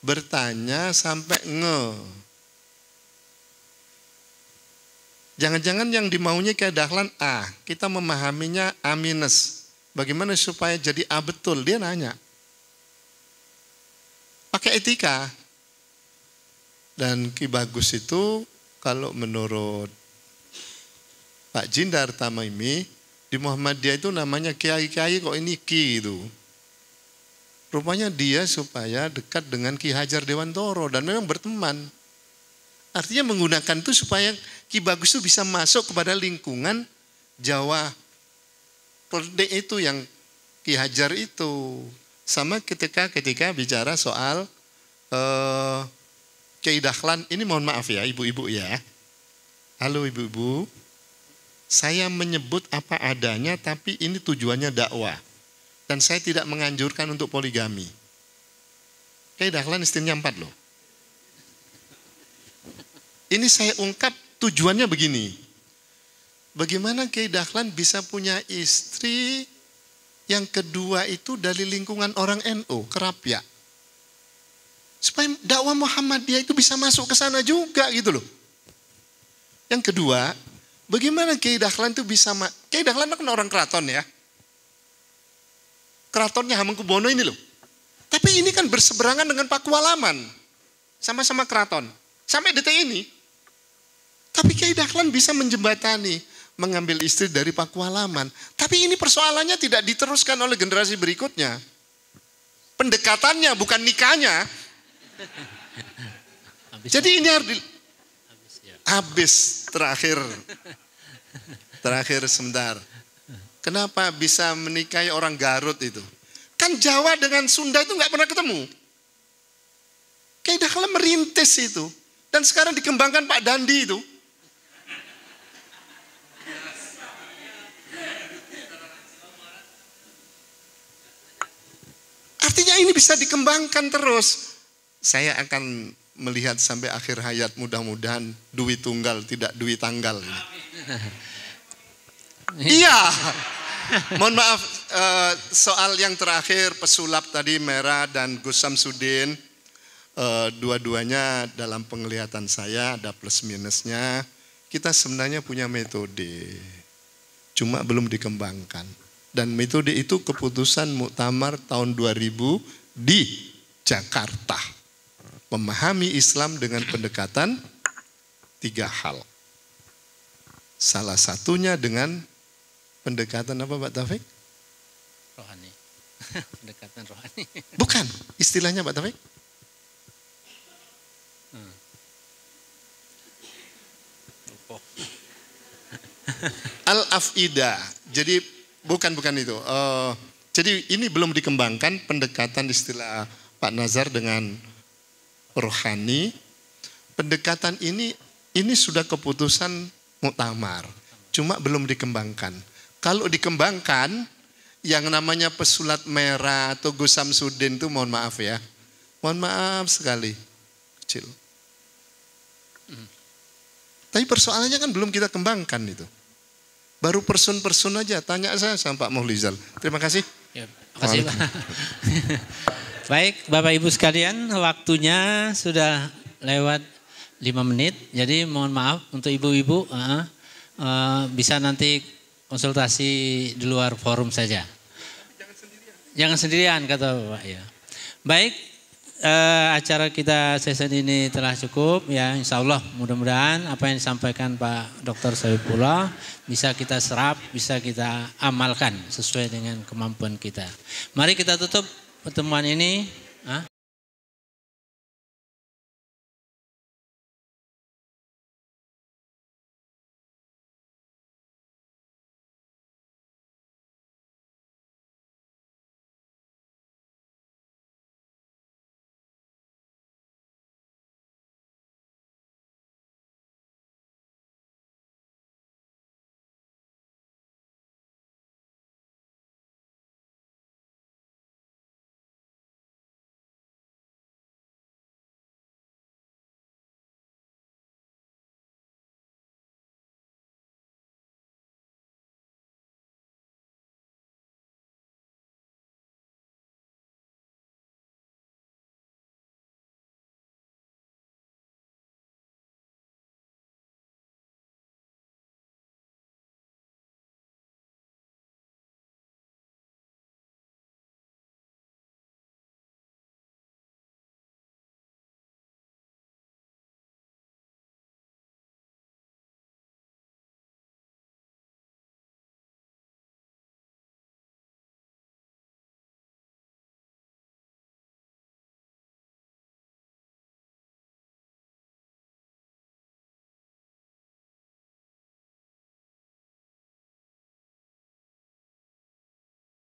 bertanya sampai nge. Jangan-jangan yang dimaunya kayak Dahlan A, kita memahaminya A minus. Bagaimana supaya jadi A betul? Dia nanya. Pakai etika. Dan Ki Bagus itu kalau menurut Pak Jindar Tamaimi, di Muhammadiyah itu namanya kiai-kiai kok ini Ki itu. Rupanya dia supaya dekat dengan Ki Hajar Dewantoro dan memang berteman. Artinya menggunakan itu supaya Ki Bagus itu bisa masuk kepada lingkungan Jawa. Klode itu yang Ki Hajar itu. Sama ketika bicara soal Kiai Dahlan, ini mohon maaf ya ibu-ibu ya. Halo ibu-ibu, saya menyebut apa adanya tapi ini tujuannya dakwah. Dan saya tidak menganjurkan untuk poligami. Kiai Dahlan istrinya 4 loh. Ini saya ungkap tujuannya begini. Bagaimana Kiai Dahlan bisa punya istri yang kedua itu dari lingkungan orang NU, Kerapia. Supaya dakwah Muhammadiyah itu bisa masuk ke sana juga gitu loh. Yang kedua, bagaimana Kiai Dahlan itu bisa, Kiai Dahlan kan orang keraton ya. Keratonnya Hamengkubuwono ini loh. Tapi ini kan berseberangan dengan Pakualaman. Sama-sama keraton. Sampai detik ini. Tapi Kiai Dahlan bisa menjembatani, mengambil istri dari Pakualaman. Tapi ini persoalannya tidak diteruskan oleh generasi berikutnya. Pendekatannya bukan nikahnya. Jadi ini harus habis terakhir sebentar. Kenapa bisa menikahi orang Garut itu? Kan Jawa dengan Sunda itu nggak pernah ketemu. Kiai Dahlan merintis itu dan sekarang dikembangkan Pak Dandi itu. Artinya ini bisa dikembangkan terus. Saya akan melihat sampai akhir hayat mudah-mudahan duit tunggal tidak duit tanggal. Iya. Mohon maaf soal yang terakhir pesulap tadi Merah dan Gus Samsudin. Dua-duanya dalam penglihatan saya ada plus minusnya. Kita sebenarnya punya metode. Cuma belum dikembangkan. Dan metode itu keputusan Muktamar tahun 2000 di Jakarta. Memahami Islam dengan pendekatan 3 hal. Salah satunya dengan pendekatan apa Pak Taufik? Rohani. Pendekatan rohani. Bukan, istilahnya Pak Taufik. Al-Afidah. Jadi bukan itu. Jadi ini belum dikembangkan pendekatan istilah Pak Nazar dengan rohani. Pendekatan ini sudah keputusan Muktamar. Cuma belum dikembangkan. Kalau dikembangkan yang namanya pesulap Merah atau Gus Samsudin itu mohon maaf ya. Mohon maaf sekali. Kecil. Tapi persoalannya kan belum kita kembangkan itu. Baru person-person aja. Tanya saya sama Pak Muhlizal. Terima kasih. Ya, makasih Pak. Baik Bapak Ibu sekalian, waktunya sudah lewat 5 menit. Jadi mohon maaf untuk ibu-ibu bisa nanti konsultasi di luar forum saja. Jangan sendirian kata Bapak ya. Baik, acara kita sesi ini telah cukup ya. Insya Allah mudah-mudahan apa yang disampaikan Pak Dr. Saifullah bisa kita serap, bisa kita amalkan sesuai dengan kemampuan kita. Mari kita tutup pertemuan ini